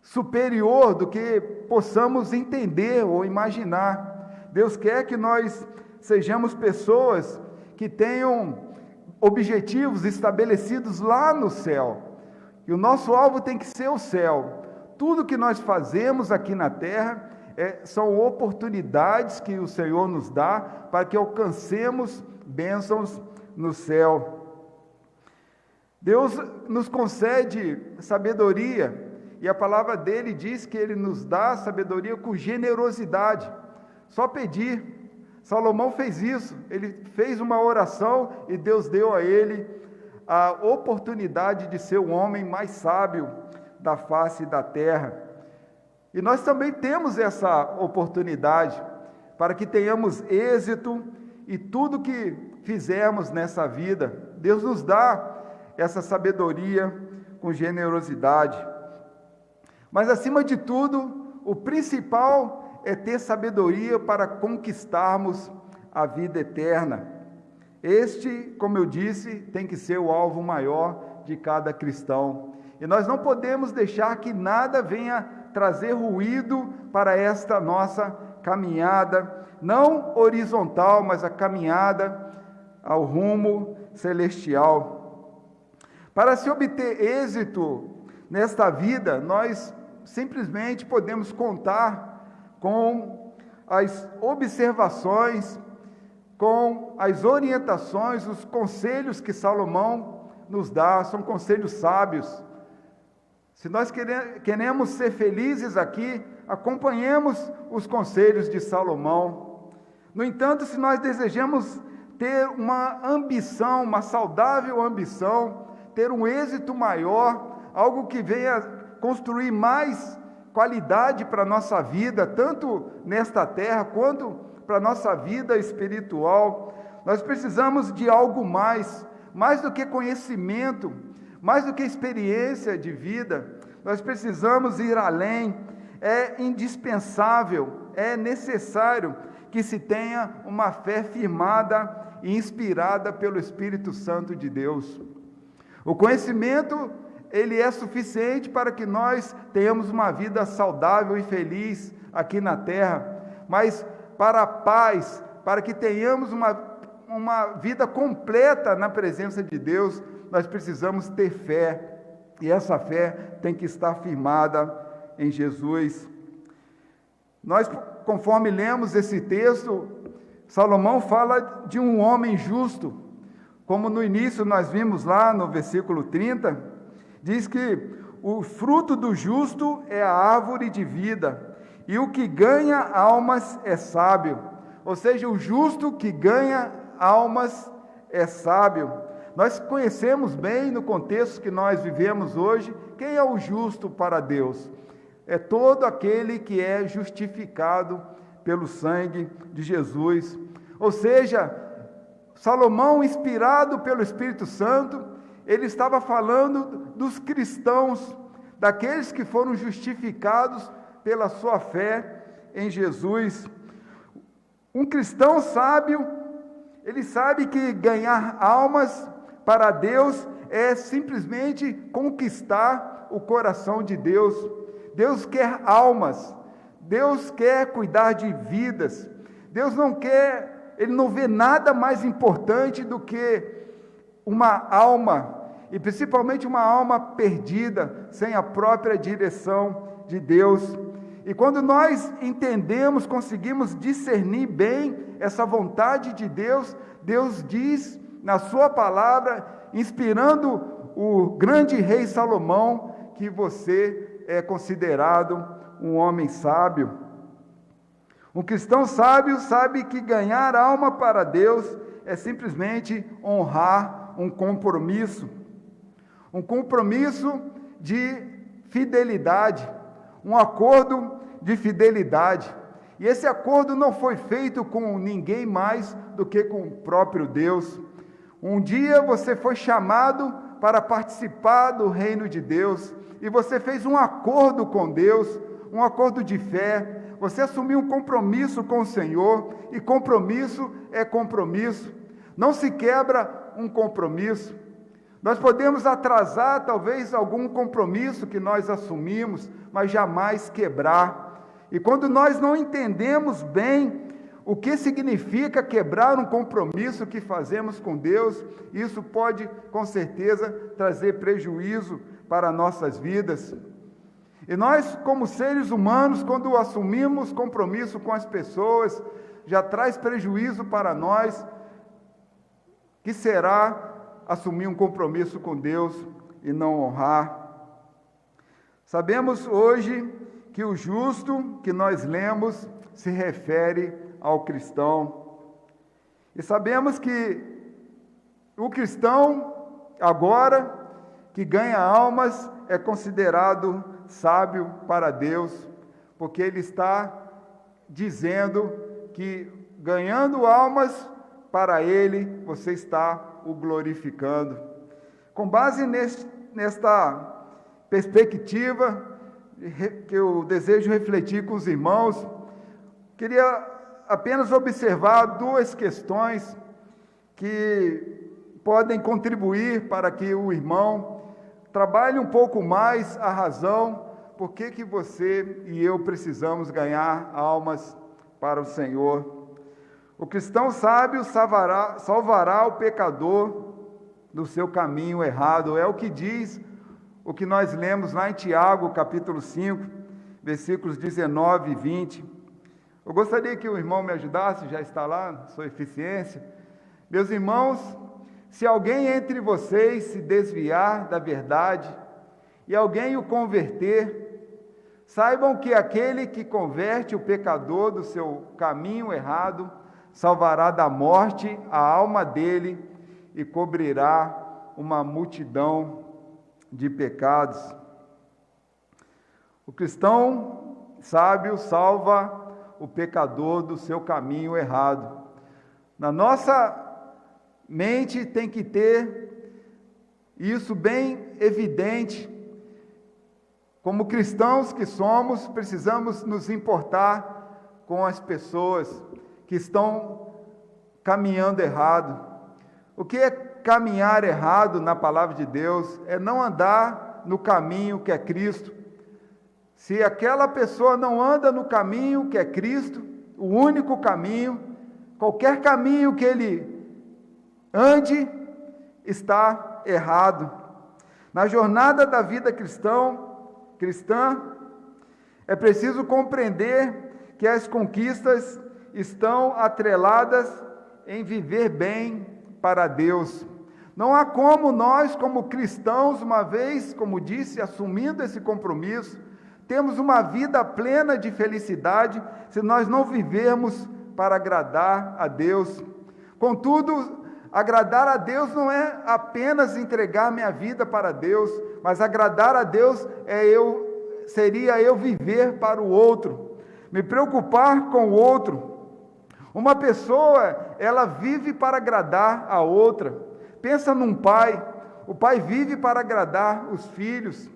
superior do que possamos entender ou imaginar. Deus quer que nós sejamos pessoas que tenham objetivos estabelecidos lá no céu. E o nosso alvo tem que ser o céu. Tudo que nós fazemos aqui na terra são oportunidades que o Senhor nos dá para que alcancemos bênçãos no céu. Deus nos concede sabedoria, e a palavra dele diz que ele nos dá sabedoria com generosidade. Só pedir. Salomão fez isso, ele fez uma oração e Deus deu a ele a oportunidade de ser o homem mais sábio da face da terra. E nós também temos essa oportunidade para que tenhamos êxito e tudo que fizermos nessa vida. Deus nos dá essa sabedoria com generosidade. Mas acima de tudo, o principal é ter sabedoria para conquistarmos a vida eterna. Este, como eu disse, tem que ser o alvo maior de cada cristão. E nós não podemos deixar que nada venha trazer ruído para esta nossa caminhada, não horizontal, mas a caminhada ao rumo celestial. Para se obter êxito nesta vida, nós simplesmente podemos contar com as observações, com as orientações, os conselhos que Salomão nos dá, são conselhos sábios. Se nós queremos ser felizes aqui, acompanhemos os conselhos de Salomão. No entanto, se nós desejamos ter uma ambição, uma saudável ambição, ter um êxito maior, algo que venha construir mais qualidade para a nossa vida, tanto nesta terra quanto para a nossa vida espiritual, nós precisamos de algo mais do que conhecimento, mais do que experiência de vida. Nós precisamos ir além. É indispensável é necessário que se tenha uma fé firmada e inspirada pelo Espírito Santo de Deus. O conhecimento, ele é suficiente para que nós tenhamos uma vida saudável e feliz aqui na terra, mas para a paz, para que tenhamos uma vida completa na presença de Deus, nós precisamos ter fé, e essa fé tem que estar firmada em Jesus. Nós, conforme lemos esse texto, Salomão fala de um homem justo, como no início nós vimos lá no versículo 30, diz que o fruto do justo é a árvore de vida, e o que ganha almas é sábio. Ou seja, o justo que ganha almas é sábio. Nós conhecemos bem, no contexto que nós vivemos hoje, quem é o justo para Deus? É todo aquele que é justificado pelo sangue de Jesus. Ou seja, Salomão, inspirado pelo Espírito Santo, ele estava falando dos cristãos, daqueles que foram justificados pela sua fé em Jesus. Um cristão sábio, ele sabe que ganhar almas para Deus é simplesmente conquistar o coração de Deus. Deus quer almas, Deus quer cuidar de vidas, Deus não quer, Ele não vê nada mais importante do que uma alma, e principalmente uma alma perdida, sem a própria direção de Deus. E quando nós entendemos, conseguimos discernir bem essa vontade de Deus, Deus diz na sua palavra, inspirando o grande rei Salomão, que você é considerado um homem sábio. Um cristão sábio sabe que ganhar alma para Deus é simplesmente honrar um compromisso de fidelidade, um acordo de fidelidade. E esse acordo não foi feito com ninguém mais do que com o próprio Deus. Um dia você foi chamado para participar do reino de Deus, e você fez um acordo com Deus, um acordo de fé, você assumiu um compromisso com o Senhor, e compromisso é compromisso, não se quebra um compromisso. Nós podemos atrasar talvez algum compromisso que nós assumimos, mas jamais quebrar. E quando nós não entendemos bem o que significa quebrar um compromisso que fazemos com Deus, isso pode, com certeza, trazer prejuízo para nossas vidas. E nós, como seres humanos, quando assumimos compromisso com as pessoas, já traz prejuízo para nós, que será assumir um compromisso com Deus e não honrar. Sabemos hoje que o justo que nós lemos se refere ao cristão. E sabemos que o cristão, agora, que ganha almas, é considerado sábio para Deus, porque ele está dizendo que ganhando almas para ele, você está o glorificando. Com base nesta perspectiva, que eu desejo refletir com os irmãos, queria apenas observar duas questões que podem contribuir para que o irmão trabalhe um pouco mais a razão por que você e eu precisamos ganhar almas para o Senhor. O cristão sábio salvará o pecador do seu caminho errado, é o que diz o que nós lemos lá em Tiago, capítulo 5, versículos 19 e 20. Eu gostaria que o irmão me ajudasse, já está lá, sua eficiência. Meus irmãos, se alguém entre vocês se desviar da verdade e alguém o converter, saibam que aquele que converte o pecador do seu caminho errado salvará da morte a alma dele e cobrirá uma multidão de pecados. O cristão sábio salva o pecador do seu caminho errado. Na nossa mente tem que ter isso bem evidente. Como cristãos que somos, precisamos nos importar com as pessoas que estão caminhando errado. O que é caminhar errado na palavra de Deus? É não andar no caminho que é Cristo. Se aquela pessoa não anda no caminho que é Cristo, o único caminho, qualquer caminho que ele ande, está errado. Na jornada da vida cristã, é preciso compreender que as conquistas estão atreladas em viver bem para Deus. Não há como nós, como cristãos, uma vez, como disse, assumindo esse compromisso, temos uma vida plena de felicidade se nós não vivermos para agradar a Deus. Contudo, agradar a Deus não é apenas entregar minha vida para Deus, mas agradar a Deus seria eu viver para o outro, me preocupar com o outro. Uma pessoa, ela vive para agradar a outra. Pensa num pai, o pai vive para agradar os filhos.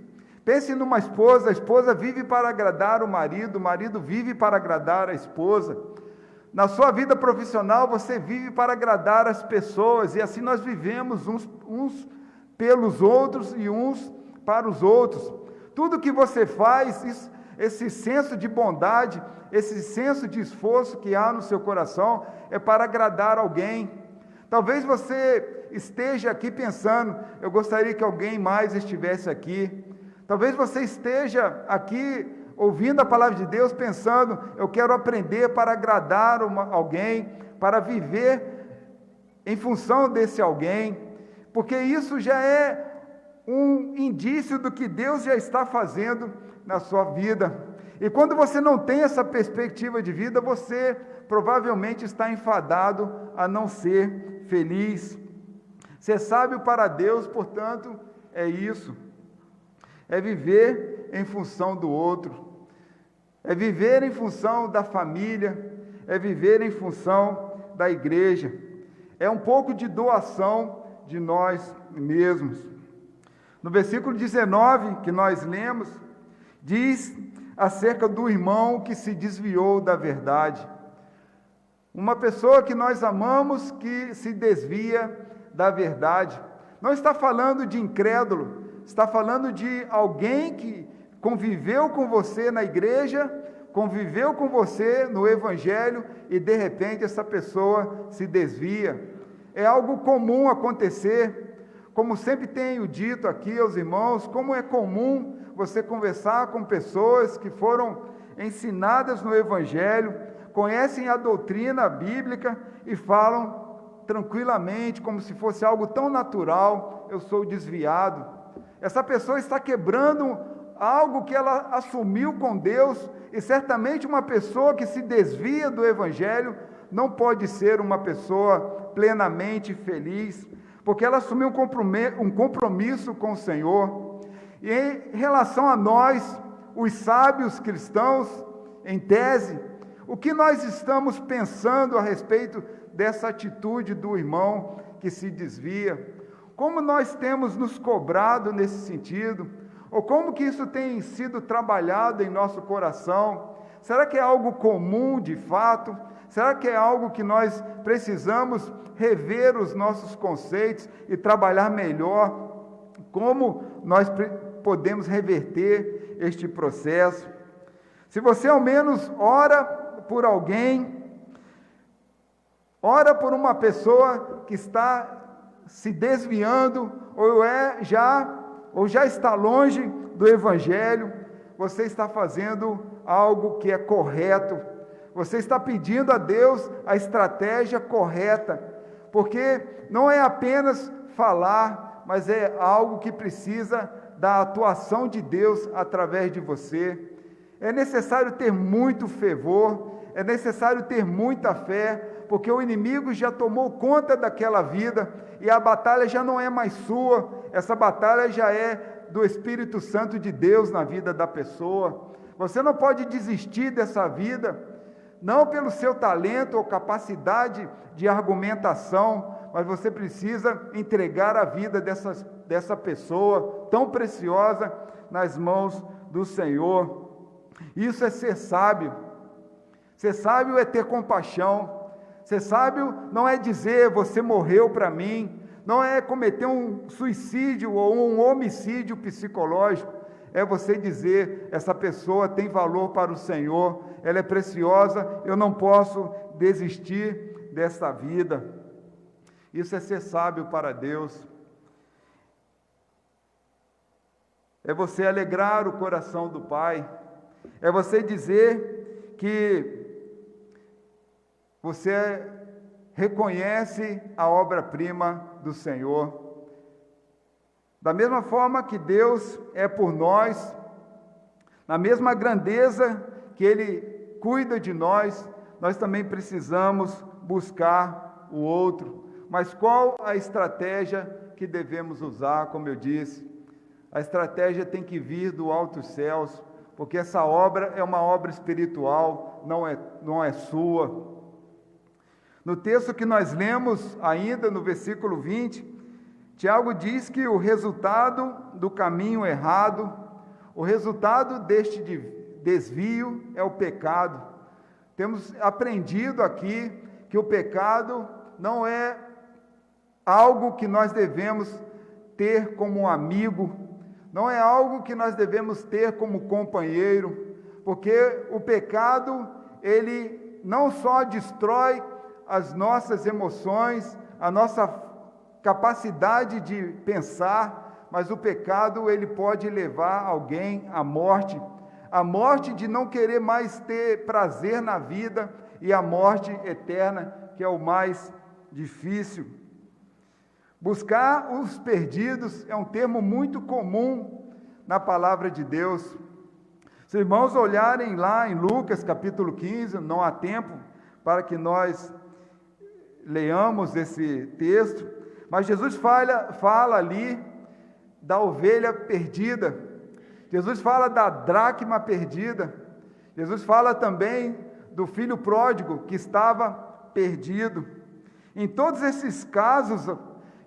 Pense numa esposa, a esposa vive para agradar o marido vive para agradar a esposa. Na sua vida profissional, você vive para agradar as pessoas, e assim nós vivemos uns pelos outros e uns para os outros. Tudo que você faz, esse senso de bondade, esse senso de esforço que há no seu coração, é para agradar alguém. Talvez você esteja aqui pensando, eu gostaria que alguém mais estivesse aqui. Talvez você esteja aqui ouvindo a palavra de Deus pensando, eu quero aprender para agradar alguém, para viver em função desse alguém, porque isso já é um indício do que Deus já está fazendo na sua vida. E quando você não tem essa perspectiva de vida, você provavelmente está enfadado a não ser feliz. Ser sábio para Deus, portanto, é isso. É viver em função do outro. É viver em função da família. É viver em função da igreja. É um pouco de doação de nós mesmos. No versículo 19 que nós lemos, diz acerca do irmão que se desviou da verdade. Uma pessoa que nós amamos que se desvia da verdade. Não está falando de incrédulo, está falando de alguém que conviveu com você na igreja, conviveu com você no evangelho e de repente essa pessoa se desvia. É algo comum acontecer. Como sempre tenho dito aqui aos irmãos, como é comum você conversar com pessoas que foram ensinadas no Evangelho, conhecem a doutrina bíblica e falam tranquilamente, como se fosse algo tão natural, eu sou desviado. Essa pessoa está quebrando algo que ela assumiu com Deus, e certamente uma pessoa que se desvia do Evangelho não pode ser uma pessoa plenamente feliz, porque ela assumiu um compromisso com o Senhor. E em relação a nós, os sábios cristãos, em tese, o que nós estamos pensando a respeito dessa atitude do irmão que se desvia? Como nós temos nos cobrado nesse sentido? Ou como que isso tem sido trabalhado em nosso coração? Será que é algo comum de fato? Será que é algo que nós precisamos rever os nossos conceitos e trabalhar melhor? Como nós podemos reverter este processo? Se você ao menos ora por alguém, ora por uma pessoa que está se desviando ou já está longe do Evangelho, você está fazendo algo que é correto. Você está pedindo a Deus a estratégia correta, porque não é apenas falar, mas é algo que precisa da atuação de Deus através de você. É necessário ter muito fervor, é necessário ter muita fé, porque o inimigo já tomou conta daquela vida, e a batalha já não é mais sua, essa batalha já é do Espírito Santo de Deus na vida da pessoa. Você não pode desistir dessa vida, não pelo seu talento ou capacidade de argumentação, mas você precisa entregar a vida dessa pessoa tão preciosa nas mãos do Senhor. Isso é ser sábio. Ser sábio é ter compaixão. Ser sábio não é dizer, você morreu para mim. Não é cometer um suicídio ou um homicídio psicológico. É você dizer, essa pessoa tem valor para o Senhor, ela é preciosa, eu não posso desistir dessa vida. Isso é ser sábio para Deus. É você alegrar o coração do Pai. É você dizer que você reconhece a obra-prima do Senhor. Da mesma forma que Deus é por nós, na mesma grandeza que Ele cuida de nós, nós também precisamos buscar o outro. Mas qual a estratégia que devemos usar? Como eu disse, a estratégia tem que vir do altos céus, porque essa obra é uma obra espiritual, não é sua. No texto que nós lemos ainda, no versículo 20, Tiago diz que o resultado do caminho errado, o resultado deste desvio é o pecado. Temos aprendido aqui que o pecado não é algo que nós devemos ter como um amigo, não é algo que nós devemos ter como companheiro, porque o pecado, ele não só destrói as nossas emoções, a nossa capacidade de pensar, mas o pecado ele pode levar alguém à morte de não querer mais ter prazer na vida e a morte eterna, que é o mais difícil. Buscar os perdidos é um termo muito comum na palavra de Deus. Se os irmãos olharem lá em Lucas capítulo 15, não há tempo para que nós leamos esse texto, mas Jesus fala ali da ovelha perdida, Jesus fala da dracma perdida, Jesus fala também do filho pródigo que estava perdido. Em todos esses casos,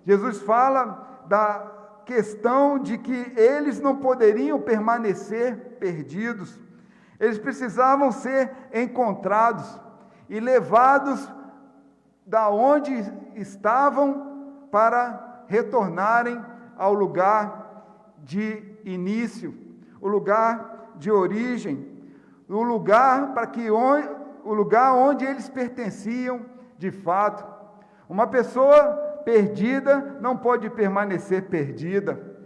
Jesus fala da questão de que eles não poderiam permanecer perdidos, eles precisavam ser encontrados e levados da onde estavam para retornarem ao lugar de início, o lugar de origem, o lugar onde eles pertenciam de fato. Uma pessoa perdida não pode permanecer perdida.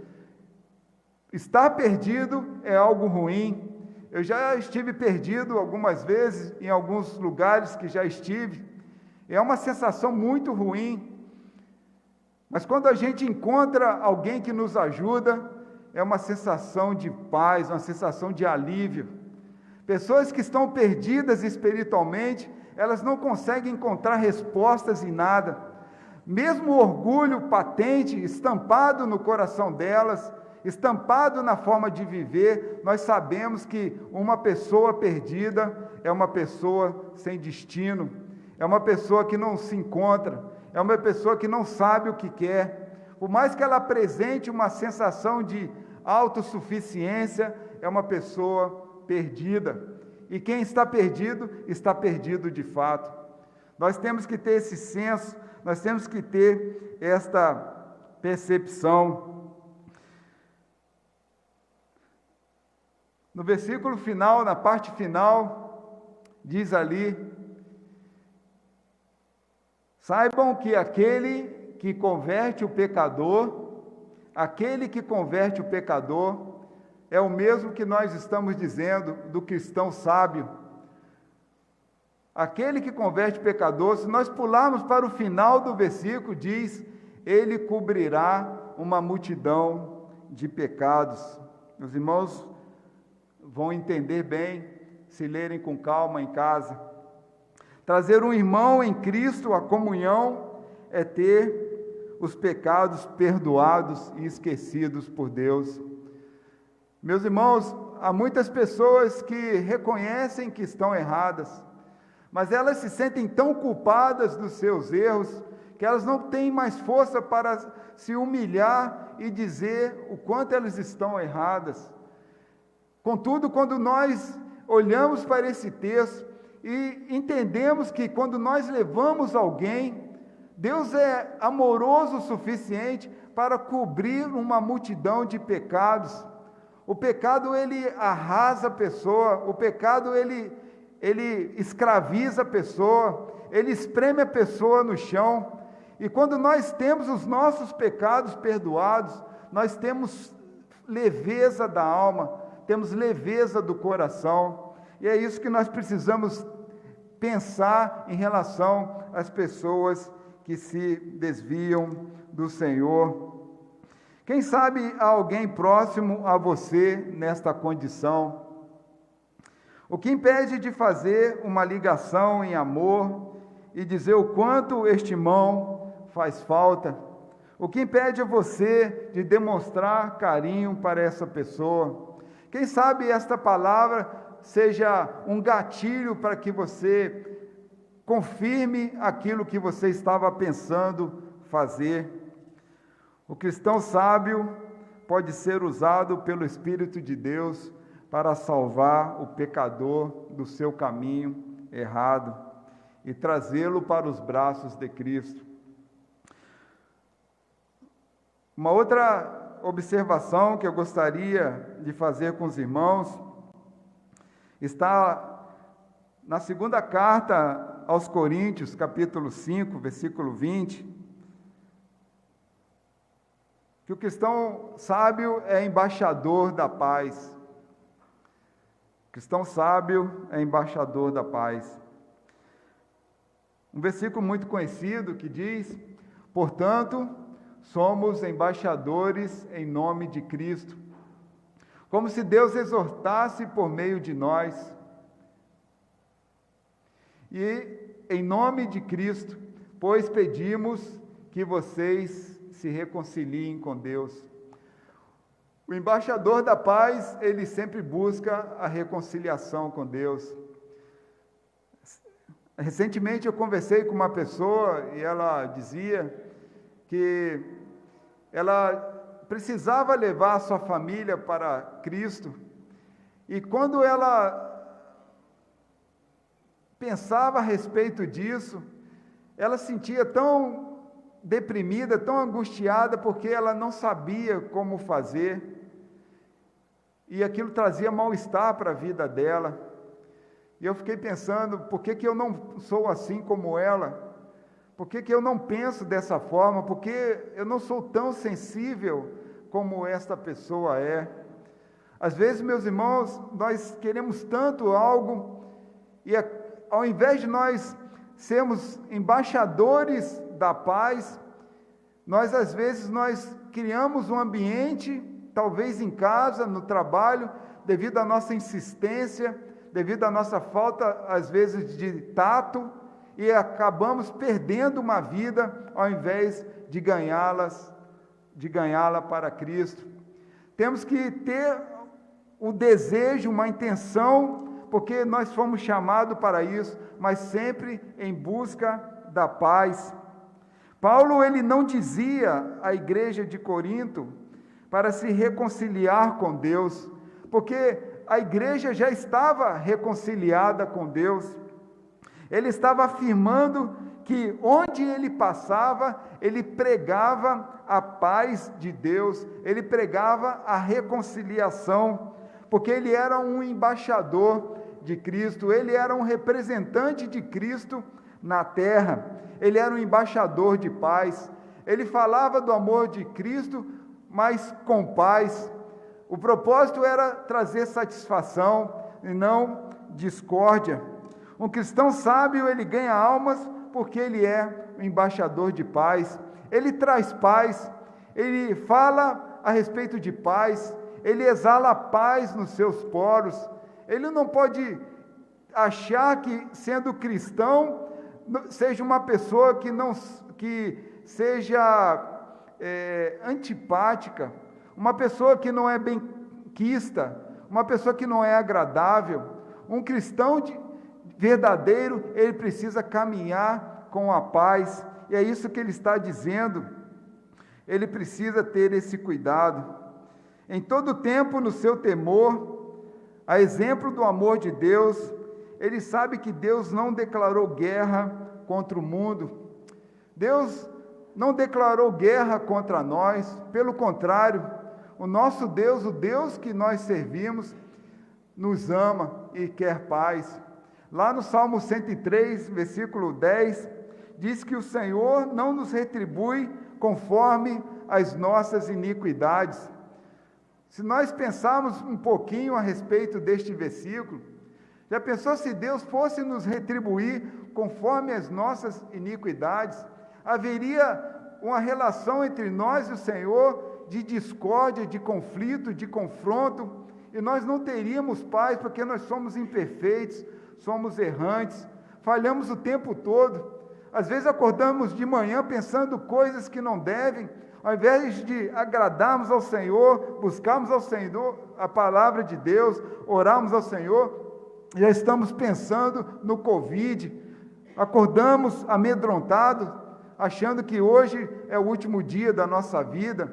Estar perdido é algo ruim. Eu já estive perdido algumas vezes em alguns lugares que já estive. É uma sensação muito ruim. Mas quando a gente encontra alguém que nos ajuda, é uma sensação de paz, uma sensação de alívio. Pessoas que estão perdidas espiritualmente, elas não conseguem encontrar respostas em nada. Mesmo o orgulho patente, estampado no coração delas, estampado na forma de viver, nós sabemos que uma pessoa perdida é uma pessoa sem destino, é uma pessoa que não se encontra, é uma pessoa que não sabe o que quer. Por mais que ela apresente uma sensação de autossuficiência, é uma pessoa perdida. E quem está perdido de fato. Nós temos que ter esse senso, nós temos que ter esta percepção. No versículo final, na parte final, diz ali: saibam que aquele que converte o pecador é o mesmo que nós estamos dizendo do cristão sábio. Aquele que converte o pecador, se nós pularmos para o final do versículo, diz: ele cobrirá uma multidão de pecados. Meus irmãos vão entender bem se lerem com calma em casa. Trazer um irmão em Cristo à comunhão é ter os pecados perdoados e esquecidos por Deus. Meus irmãos, há muitas pessoas que reconhecem que estão erradas, mas elas se sentem tão culpadas dos seus erros, que elas não têm mais força para se humilhar e dizer o quanto elas estão erradas. Contudo, quando nós olhamos para esse texto e entendemos que quando nós levamos alguém, Deus é amoroso o suficiente para cobrir uma multidão de pecados. O pecado, ele arrasa a pessoa, o pecado, ele escraviza a pessoa, ele espreme a pessoa no chão. E quando nós temos os nossos pecados perdoados, nós temos leveza da alma, temos leveza do coração. E é isso que nós precisamos pensar em relação às pessoas que se desviam do Senhor. Quem sabe há alguém próximo a você nesta condição? O que impede de fazer uma ligação em amor e dizer o quanto este irmão faz falta? O que impede você de demonstrar carinho para essa pessoa? Quem sabe esta palavra seja um gatilho para que você confirme aquilo que você estava pensando fazer. O cristão sábio pode ser usado pelo Espírito de Deus para salvar o pecador do seu caminho errado e trazê-lo para os braços de Cristo. Uma outra observação que eu gostaria de fazer com os irmãos está na segunda carta aos Coríntios, capítulo 5, versículo 20, que o cristão sábio é embaixador da paz. O cristão sábio é embaixador da paz. Um versículo muito conhecido que diz: portanto, somos embaixadores em nome de Cristo, como se Deus exortasse por meio de nós. E em nome de Cristo, pois pedimos que vocês se reconciliem com Deus. O embaixador da paz, ele sempre busca a reconciliação com Deus. Recentemente eu conversei com uma pessoa e ela dizia que ela precisava levar a sua família para Cristo, e quando ela pensava a respeito disso, ela se sentia tão deprimida, tão angustiada, porque ela não sabia como fazer, e aquilo trazia mal-estar para a vida dela. E eu fiquei pensando, por que eu não sou assim como ela? Por que eu não penso dessa forma? Por que eu não sou tão sensível como esta pessoa é? Às vezes, meus irmãos, nós queremos tanto algo, e ao invés de nós sermos embaixadores da paz, às vezes nós criamos um ambiente, talvez em casa, no trabalho, devido à nossa insistência, devido à nossa falta, às vezes, de tato, e acabamos perdendo uma vida, ao invés de ganhá-la para Cristo. Temos que ter o desejo, uma intenção, porque nós fomos chamados para isso, mas sempre em busca da paz. Paulo, ele não dizia à igreja de Corinto para se reconciliar com Deus, porque a igreja já estava reconciliada com Deus. Ele estava afirmando que onde ele passava, ele pregava a paz de Deus, ele pregava a reconciliação, porque ele era um embaixador de Cristo, ele era um representante de Cristo na terra, ele era um embaixador de paz, ele falava do amor de Cristo, mas com paz. O propósito era trazer satisfação e não discórdia. Um cristão sábio, ele ganha almas porque ele é um embaixador de paz, ele traz paz, ele fala a respeito de paz, ele exala paz nos seus poros. Ele não pode achar que, sendo cristão, seja uma pessoa que seja antipática, uma pessoa que não é benquista, uma pessoa que não é agradável. Um cristão verdadeiro, ele precisa caminhar com a paz, e é isso que ele está dizendo. Ele precisa ter esse cuidado. Em todo tempo, no seu temor, a exemplo do amor de Deus, ele sabe que Deus não declarou guerra contra o mundo. Deus não declarou guerra contra nós, pelo contrário, o nosso Deus, o Deus que nós servimos, nos ama e quer paz. Lá no Salmo 103, versículo 10, diz que o Senhor não nos retribui conforme as nossas iniquidades. Se nós pensarmos um pouquinho a respeito deste versículo, já pensou se Deus fosse nos retribuir conforme as nossas iniquidades? Haveria uma relação entre nós e o Senhor de discórdia, de conflito, de confronto, e nós não teríamos paz, porque nós somos imperfeitos, somos errantes, falhamos o tempo todo. Às vezes acordamos de manhã pensando coisas que não devem, ao invés de agradarmos ao Senhor, buscarmos ao Senhor a palavra de Deus, orarmos ao Senhor, já estamos pensando no Covid, acordamos amedrontados, achando que hoje é o último dia da nossa vida.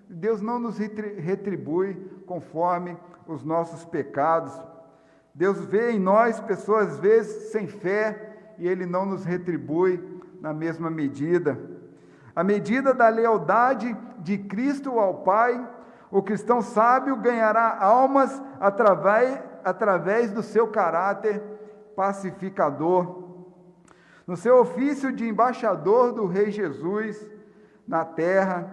Deus não nos retribui conforme os nossos pecados. Deus vê em nós pessoas, às vezes, sem fé, e Ele não nos retribui na mesma medida. A medida da lealdade de Cristo ao Pai, o cristão sábio ganhará almas através do seu caráter pacificador. No seu ofício de embaixador do Rei Jesus na terra,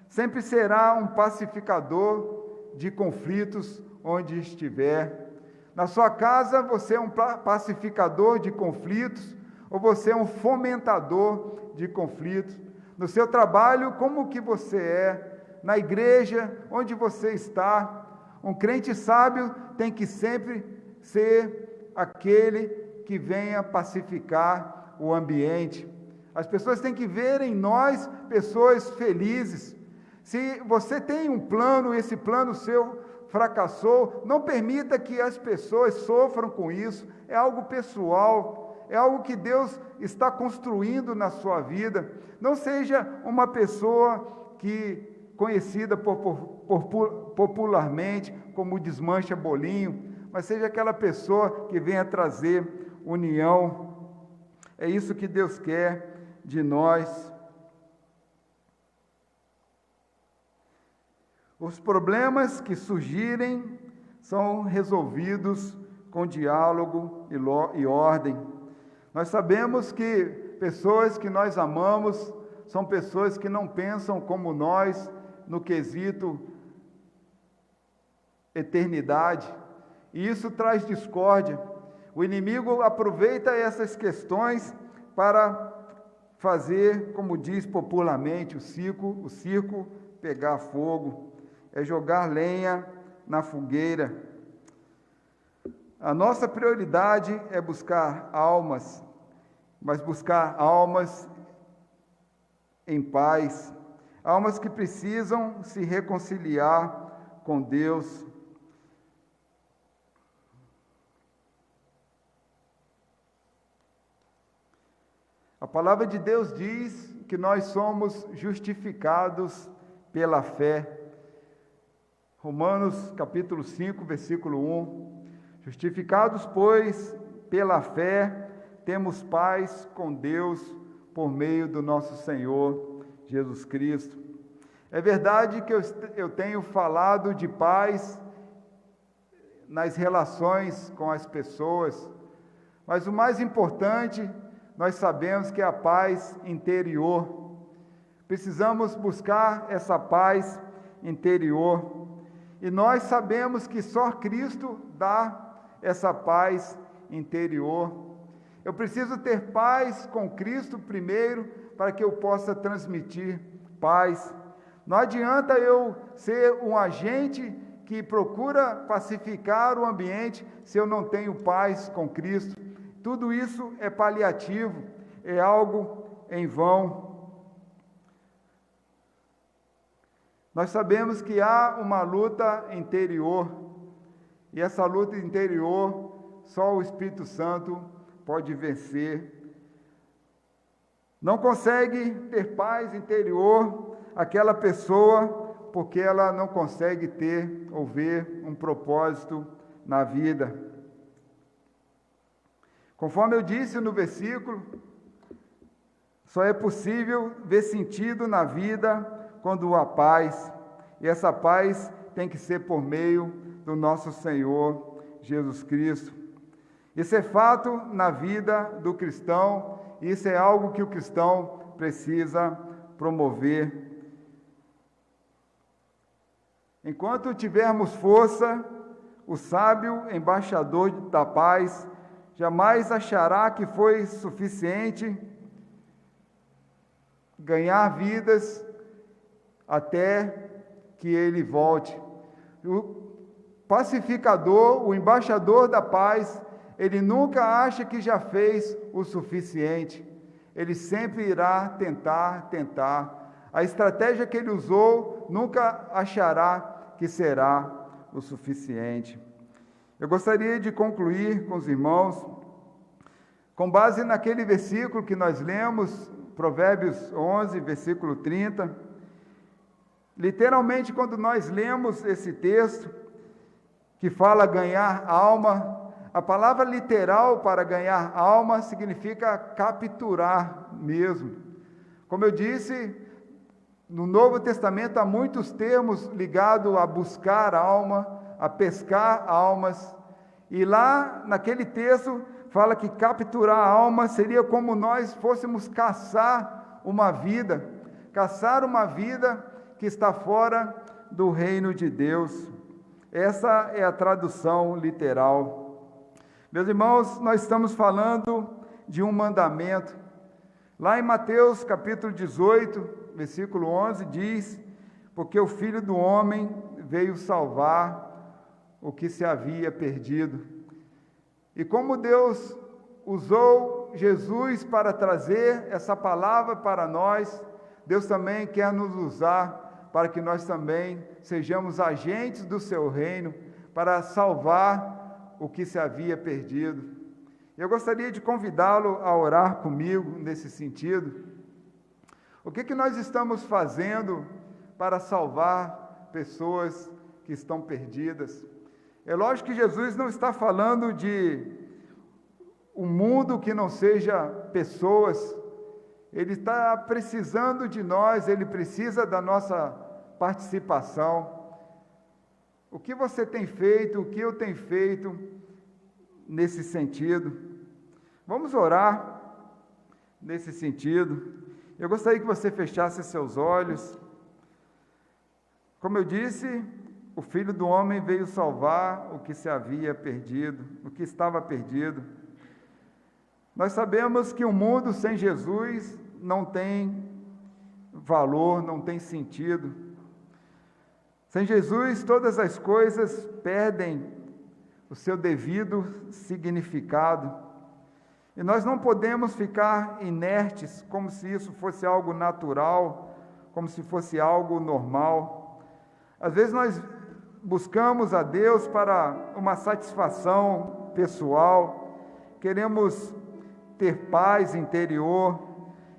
sempre será um pacificador de conflitos onde estiver. Na sua casa, você é um pacificador de conflitos, ou você é um fomentador de conflitos? No seu trabalho, como que você é? Na igreja, onde você está? Um crente sábio tem que sempre ser aquele que venha pacificar o ambiente. As pessoas têm que ver em nós pessoas felizes. Se você tem um plano, esse plano seu fracassou, não permita que as pessoas sofram com isso. É algo pessoal, é algo que Deus está construindo na sua vida. Não seja uma pessoa conhecida popularmente como desmancha bolinho, mas seja aquela pessoa que venha trazer união. É isso que Deus quer de nós. Os problemas que surgirem são resolvidos com diálogo e ordem. Nós sabemos que pessoas que nós amamos são pessoas que não pensam como nós no quesito eternidade, e isso traz discórdia. O inimigo aproveita essas questões para fazer, como diz popularmente, o circo pegar fogo, é jogar lenha na fogueira. A nossa prioridade é buscar almas, mas buscar almas em paz, almas que precisam se reconciliar com Deus. A palavra de Deus diz que nós somos justificados pela fé. Romanos capítulo 5, versículo 1. Justificados, pois, pela fé, temos paz com Deus por meio do nosso Senhor Jesus Cristo. É verdade que eu tenho falado de paz nas relações com as pessoas, mas o mais importante, nós sabemos que é a paz interior. Precisamos buscar essa paz interior. E nós sabemos que só Cristo dá essa paz interior. Eu preciso ter paz com Cristo primeiro, para que eu possa transmitir paz. Não adianta eu ser um agente que procura pacificar o ambiente se eu não tenho paz com Cristo. Tudo isso é paliativo, é algo em vão. Nós sabemos que há uma luta interior, e essa luta interior só o Espírito Santo pode vencer. Não consegue ter paz interior aquela pessoa, porque ela não consegue ter ou ver um propósito na vida. Conforme eu disse no versículo, só é possível ver sentido na vida quando há paz, e essa paz tem que ser por meio do nosso Senhor Jesus Cristo. Isso é fato na vida do cristão, e isso é algo que o cristão precisa promover. Enquanto tivermos força, o sábio embaixador da paz jamais achará que foi suficiente ganhar vidas até que ele volte. O pacificador, o embaixador da paz, ele nunca acha que já fez o suficiente. Ele sempre irá tentar. A estratégia que ele usou nunca achará que será o suficiente. Eu gostaria de concluir com os irmãos, com base naquele versículo que nós lemos, Provérbios 11, versículo 30. Literalmente, quando nós lemos esse texto, que fala ganhar alma, a palavra literal para ganhar alma significa capturar mesmo. Como eu disse, no Novo Testamento há muitos termos ligados a buscar alma, a pescar almas, e lá naquele texto fala que capturar a alma seria como nós fôssemos caçar uma vida que está fora do reino de Deus. Essa é a tradução literal. Meus irmãos, nós estamos falando de um mandamento. Lá em Mateus capítulo 18, versículo 11, diz: porque o Filho do Homem veio salvar o que se havia perdido. E como Deus usou Jesus para trazer essa palavra para nós, Deus também quer nos usar para que nós também sejamos agentes do seu reino, para salvar o que se havia perdido. Eu gostaria de convidá-lo a orar comigo nesse sentido. O que nós estamos fazendo para salvar pessoas que estão perdidas? É lógico que Jesus não está falando de um mundo que não seja pessoas. Ele está precisando de nós, ele precisa da nossa participação. O que você tem feito, o que eu tenho feito nesse sentido? Vamos orar nesse sentido. Eu gostaria que você fechasse seus olhos. Como eu disse, o Filho do Homem veio salvar o que se havia perdido, o que estava perdido. Nós sabemos que um mundo sem Jesus não tem valor, não tem sentido. Sem Jesus, todas as coisas perdem o seu devido significado. E nós não podemos ficar inertes, como se isso fosse algo natural, como se fosse algo normal. Às vezes nós buscamos a Deus para uma satisfação pessoal, queremos ter paz interior,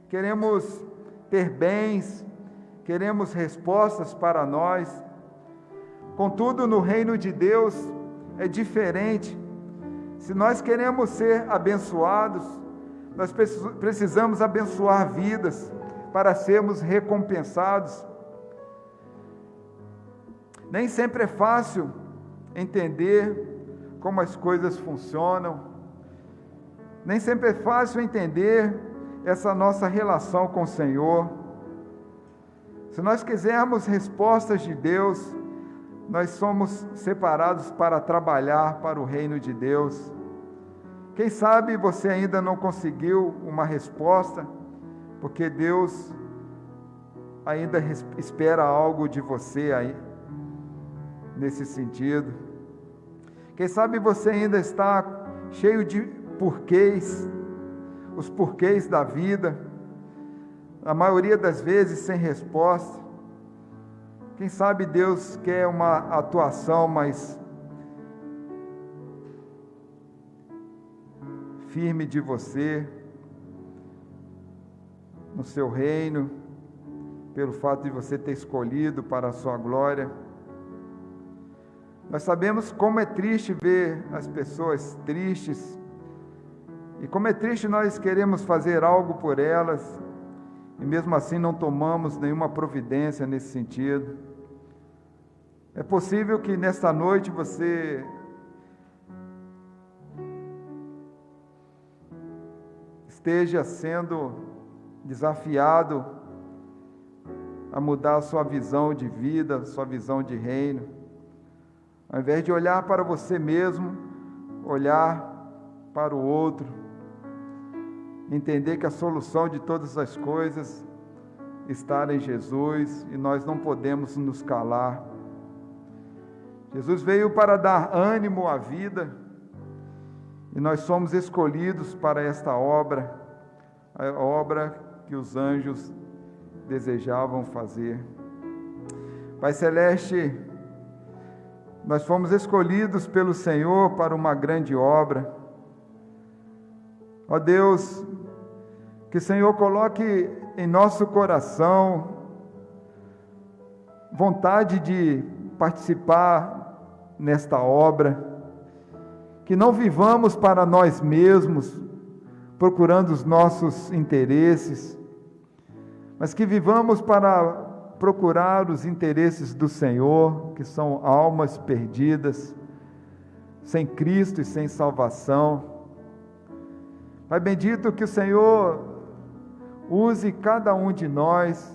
queremos ter bens, queremos respostas para nós. Contudo, no reino de Deus é diferente. Se nós queremos ser abençoados, nós precisamos abençoar vidas para sermos recompensados. Nem sempre é fácil entender como as coisas funcionam. Nem sempre é fácil entender essa nossa relação com o Senhor. Se nós quisermos respostas de Deus, nós somos separados para trabalhar para o reino de Deus. Quem sabe você ainda não conseguiu uma resposta, porque Deus ainda espera algo de você aí, nesse sentido. Quem sabe você ainda está cheio de porquês, os porquês da vida, a maioria das vezes sem resposta. Quem sabe Deus quer uma atuação mais firme de você, no seu reino, pelo fato de você ter escolhido para a sua glória. Nós sabemos como é triste ver as pessoas tristes, E como é triste, nós queremos fazer algo por elas, e mesmo assim não tomamos nenhuma providência nesse sentido. É possível que nesta noite você esteja sendo desafiado a mudar a sua visão de vida, sua visão de reino. Ao invés de olhar para você mesmo, olhar para o outro, entender que a solução de todas as coisas está em Jesus e nós não podemos nos calar. Jesus veio para dar ânimo à vida e nós somos escolhidos para esta obra, a obra que os anjos desejavam fazer. Pai Celeste, nós fomos escolhidos pelo Senhor para uma grande obra. Ó Deus, que o Senhor coloque em nosso coração vontade de participar nesta obra, que não vivamos para nós mesmos, procurando os nossos interesses, mas que vivamos para procurar os interesses do Senhor, que são almas perdidas, sem Cristo e sem salvação. Pai bendito, que o Senhor use cada um de nós,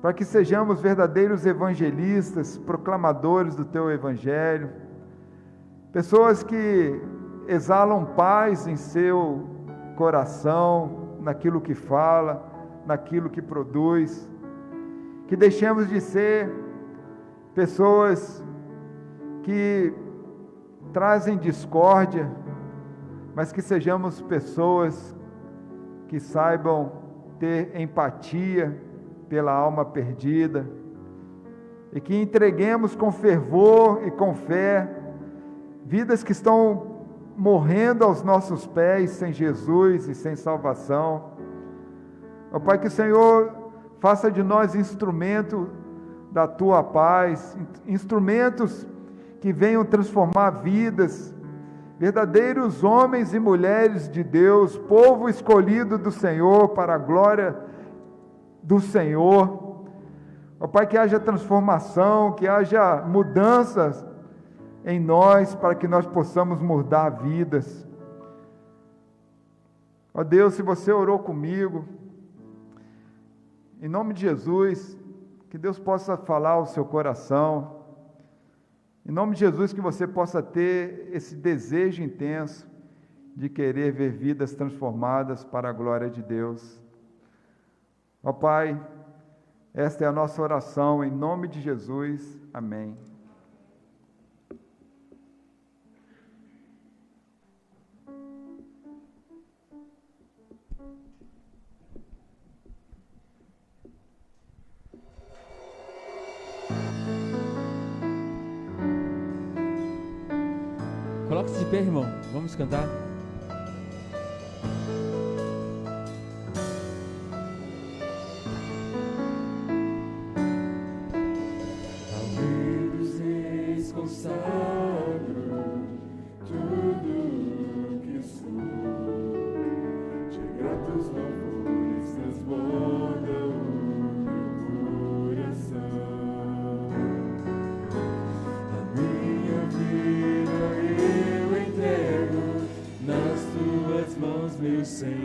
para que sejamos verdadeiros evangelistas, proclamadores do Teu Evangelho, pessoas que exalam paz em seu coração, naquilo que fala, naquilo que produz, que deixemos de ser pessoas que trazem discórdia, mas que sejamos pessoas que saibam ter empatia pela alma perdida, e que entreguemos com fervor e com fé vidas que estão morrendo aos nossos pés sem Jesus e sem salvação. Ó Pai, que o Senhor faça de nós instrumento da Tua paz, instrumentos que venham transformar vidas, verdadeiros homens e mulheres de Deus, povo escolhido do Senhor para a glória do Senhor. Ó Pai, que haja transformação, que haja mudanças em nós, para que nós possamos mudar vidas. Ó Deus, se você orou comigo, em nome de Jesus, que Deus possa falar ao seu coração, em nome de Jesus, que você possa ter esse desejo intenso de querer ver vidas transformadas para a glória de Deus. Ó Pai, esta é a nossa oração, em nome de Jesus, amém. Coloque-se de pé, irmão. Vamos cantar. Ao Rei dos Reis consagro tudo que sou, de gratos louvores transborda o meu coração. A minha vida nas Tuas mãos, meu Senhor,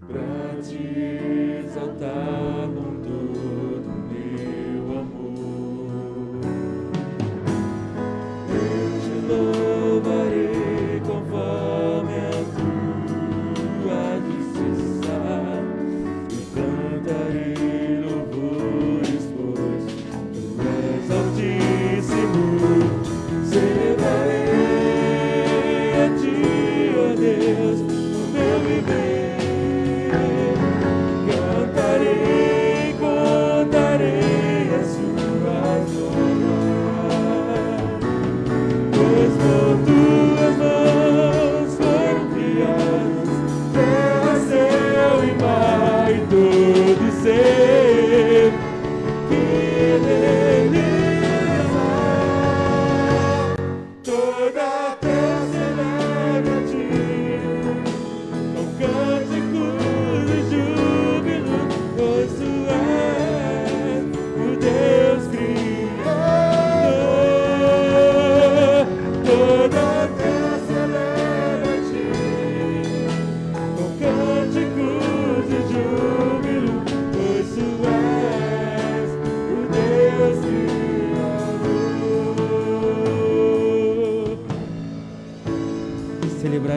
pra Te exaltar com todo meu amor. Eu Te louvarei conforme a Tua justiça, e cantarei louvores, pois Tu és Altíssimo. Celebrarei Deus, o meu viver,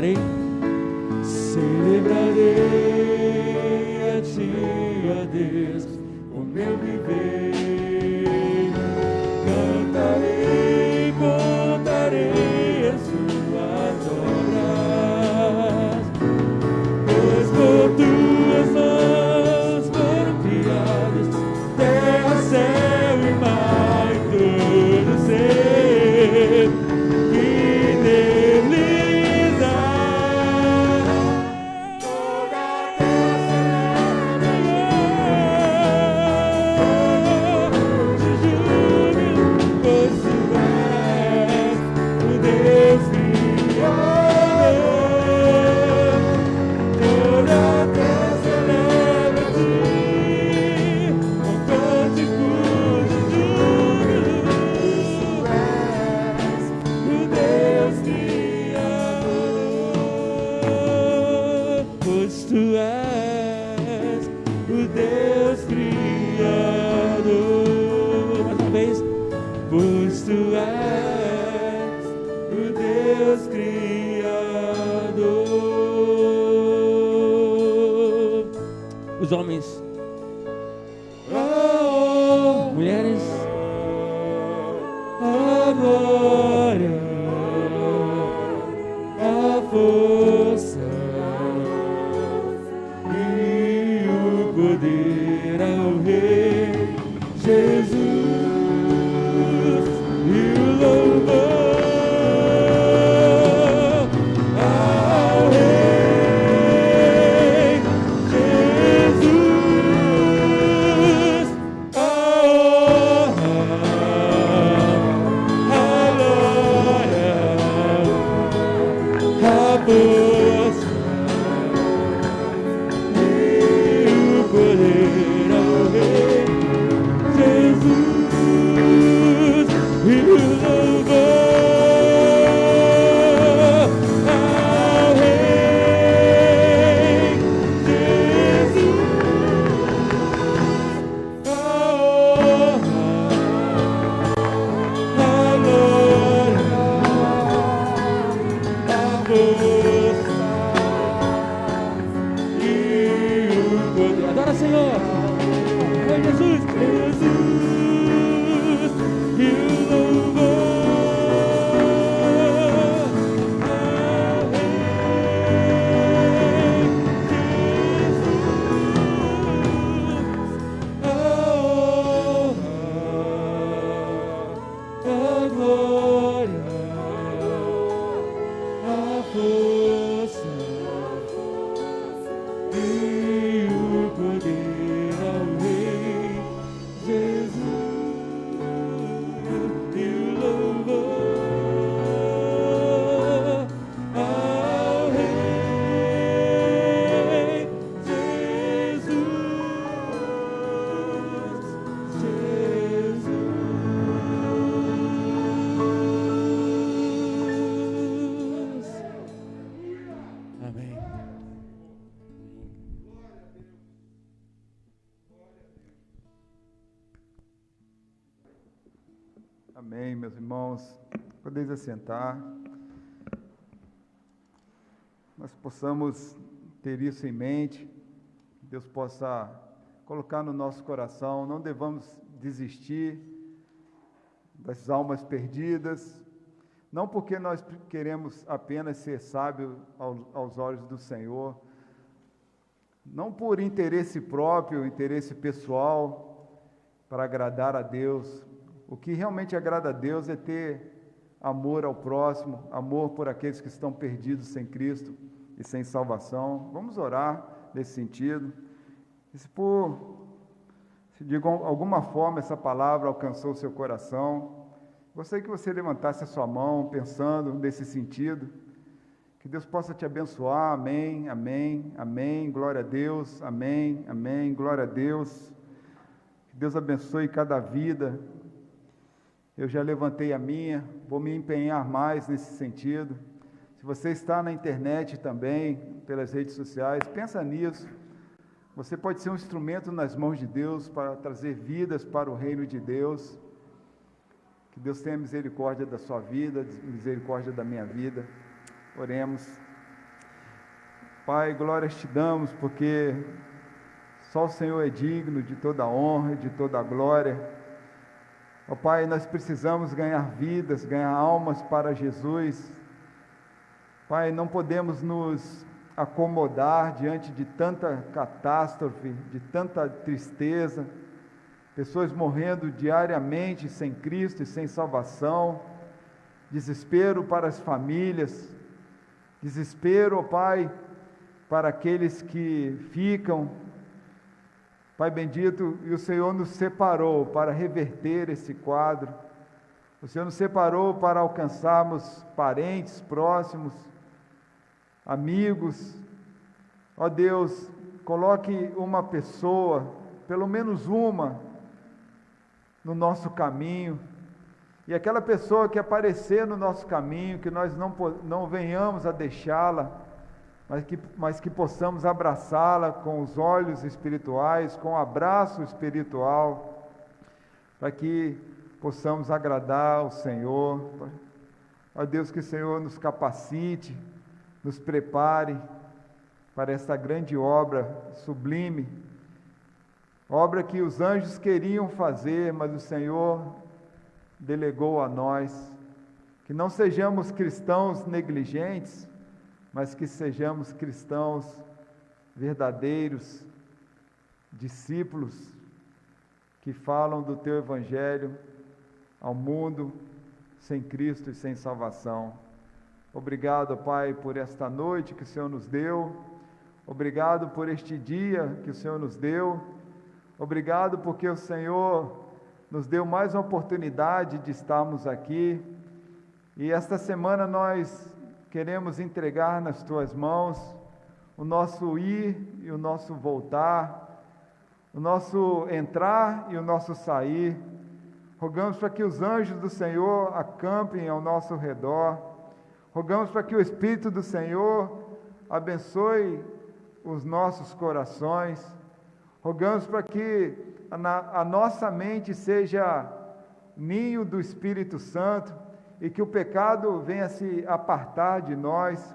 celebrarei, celebrarei a ti, ó Deus, o meu viver. Cantarei, contarei as suas obras, pois por tuas mãos foram criados terra, céu e mar e todo ser que neles há. Toda a terra de júbilo, pois tu és o Deus Criador. Toda a terra celebra a ti, com cânticos de júbilo. Tu és o Deus Criador, pois tu és o Deus Criador. Mais uma vez, pois tu és o Deus Criador. Os homens, mulheres, a glória, a força e o poder ao Rei Jesus, e o louvor ao Rei Jesus, a honra, a glória, a força e o poder ao Rei Jesus, e o louvor ao Rei Jesus, a honra, a glória, a força e o poder. Adora, Senhor! Oi, Jesus! Jesus! E o louvor ao Rei Jesus, a honra, a glória, a força e o poder ao Rei Jesus, e o louvor ao Rei Jesus. Amém. Amém, meus irmãos. Podeis assentar. Nós possamos ter isso em mente. Deus possa colocar no nosso coração. Não devamos desistir das almas perdidas. Não porque nós queremos apenas ser sábios aos olhos do Senhor. Não por interesse próprio, interesse pessoal, para agradar a Deus. O que realmente agrada a Deus é ter amor ao próximo, amor por aqueles que estão perdidos sem Cristo e sem salvação. Vamos orar nesse sentido. E se de alguma forma essa palavra alcançou o seu coração, gostaria que você levantasse a sua mão pensando nesse sentido. Que Deus possa te abençoar. Amém, amém, amém. Glória a Deus. Amém, amém. Glória a Deus. Que Deus abençoe cada vida. Eu já levantei a minha, vou me empenhar mais nesse sentido. Se você está na internet também, pelas redes sociais, pensa nisso. Você pode ser um instrumento nas mãos de Deus para trazer vidas para o reino de Deus. Que Deus tenha misericórdia da sua vida, misericórdia da minha vida. Oremos. Pai, glórias te damos, porque só o Senhor é digno de toda honra e de toda glória. Ó Pai, nós precisamos ganhar vidas, ganhar almas para Jesus. Pai, não podemos nos acomodar diante de tanta catástrofe, de tanta tristeza, pessoas morrendo diariamente sem Cristo e sem salvação, desespero para as famílias, desespero, ó Pai, para aqueles que ficam. Pai bendito, e o Senhor nos separou para reverter esse quadro. O Senhor nos separou para alcançarmos parentes próximos, amigos. Ó Deus, coloque uma pessoa, pelo menos uma, no nosso caminho. E aquela pessoa que aparecer no nosso caminho, que nós não venhamos a deixá-la, mas que possamos abraçá-la com os olhos espirituais, com o abraço espiritual, para que possamos agradar ao Senhor. Ó Deus, que o Senhor nos capacite, nos prepare para esta grande obra sublime, obra que os anjos queriam fazer, mas o Senhor delegou a nós. Que não sejamos cristãos negligentes, mas que sejamos cristãos verdadeiros, discípulos, que falam do Teu Evangelho ao mundo sem Cristo e sem salvação. Obrigado, Pai, por esta noite que o Senhor nos deu. Obrigado por este dia que o Senhor nos deu. Obrigado porque o Senhor nos deu mais uma oportunidade de estarmos aqui. E esta semana nós queremos entregar nas Tuas mãos o nosso ir e o nosso voltar, o nosso entrar e o nosso sair. Rogamos para que os anjos do Senhor acampem ao nosso redor. Rogamos para que o Espírito do Senhor abençoe os nossos corações. Rogamos para que a nossa mente seja ninho do Espírito Santo, e que o pecado venha se apartar de nós,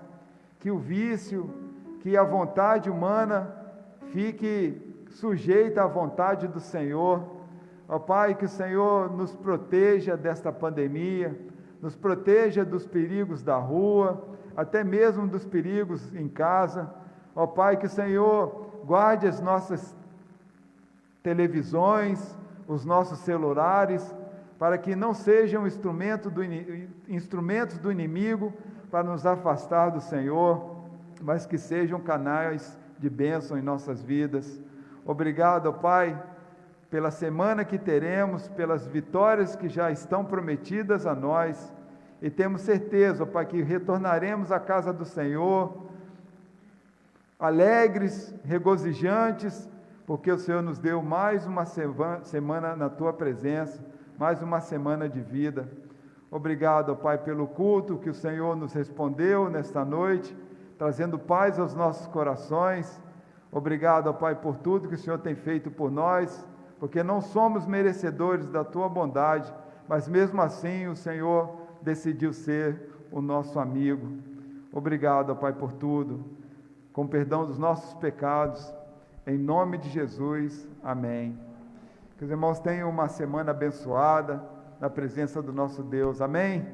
que o vício, que a vontade humana fique sujeita à vontade do Senhor. Ó Pai, que o Senhor nos proteja desta pandemia, nos proteja dos perigos da rua, até mesmo dos perigos em casa. Ó Pai, que o Senhor guarde as nossas televisões, os nossos celulares, para que não sejam instrumentos do inimigo para nos afastar do Senhor, mas que sejam canais de bênção em nossas vidas. Obrigado, ó Pai, pela semana que teremos, pelas vitórias que já estão prometidas a nós, e temos certeza, ó Pai, que retornaremos à casa do Senhor, alegres, regozijantes, porque o Senhor nos deu mais uma semana na Tua presença, mais uma semana de vida. Obrigado, ó Pai, pelo culto que o Senhor nos respondeu nesta noite, trazendo paz aos nossos corações. Obrigado, ó Pai, por tudo que o Senhor tem feito por nós, porque não somos merecedores da Tua bondade, mas mesmo assim o Senhor decidiu ser o nosso amigo. Obrigado, ó Pai, por tudo, com perdão dos nossos pecados, em nome de Jesus, amém. Que os irmãos tenham uma semana abençoada na presença do nosso Deus. Amém?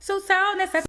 Sou sal nessa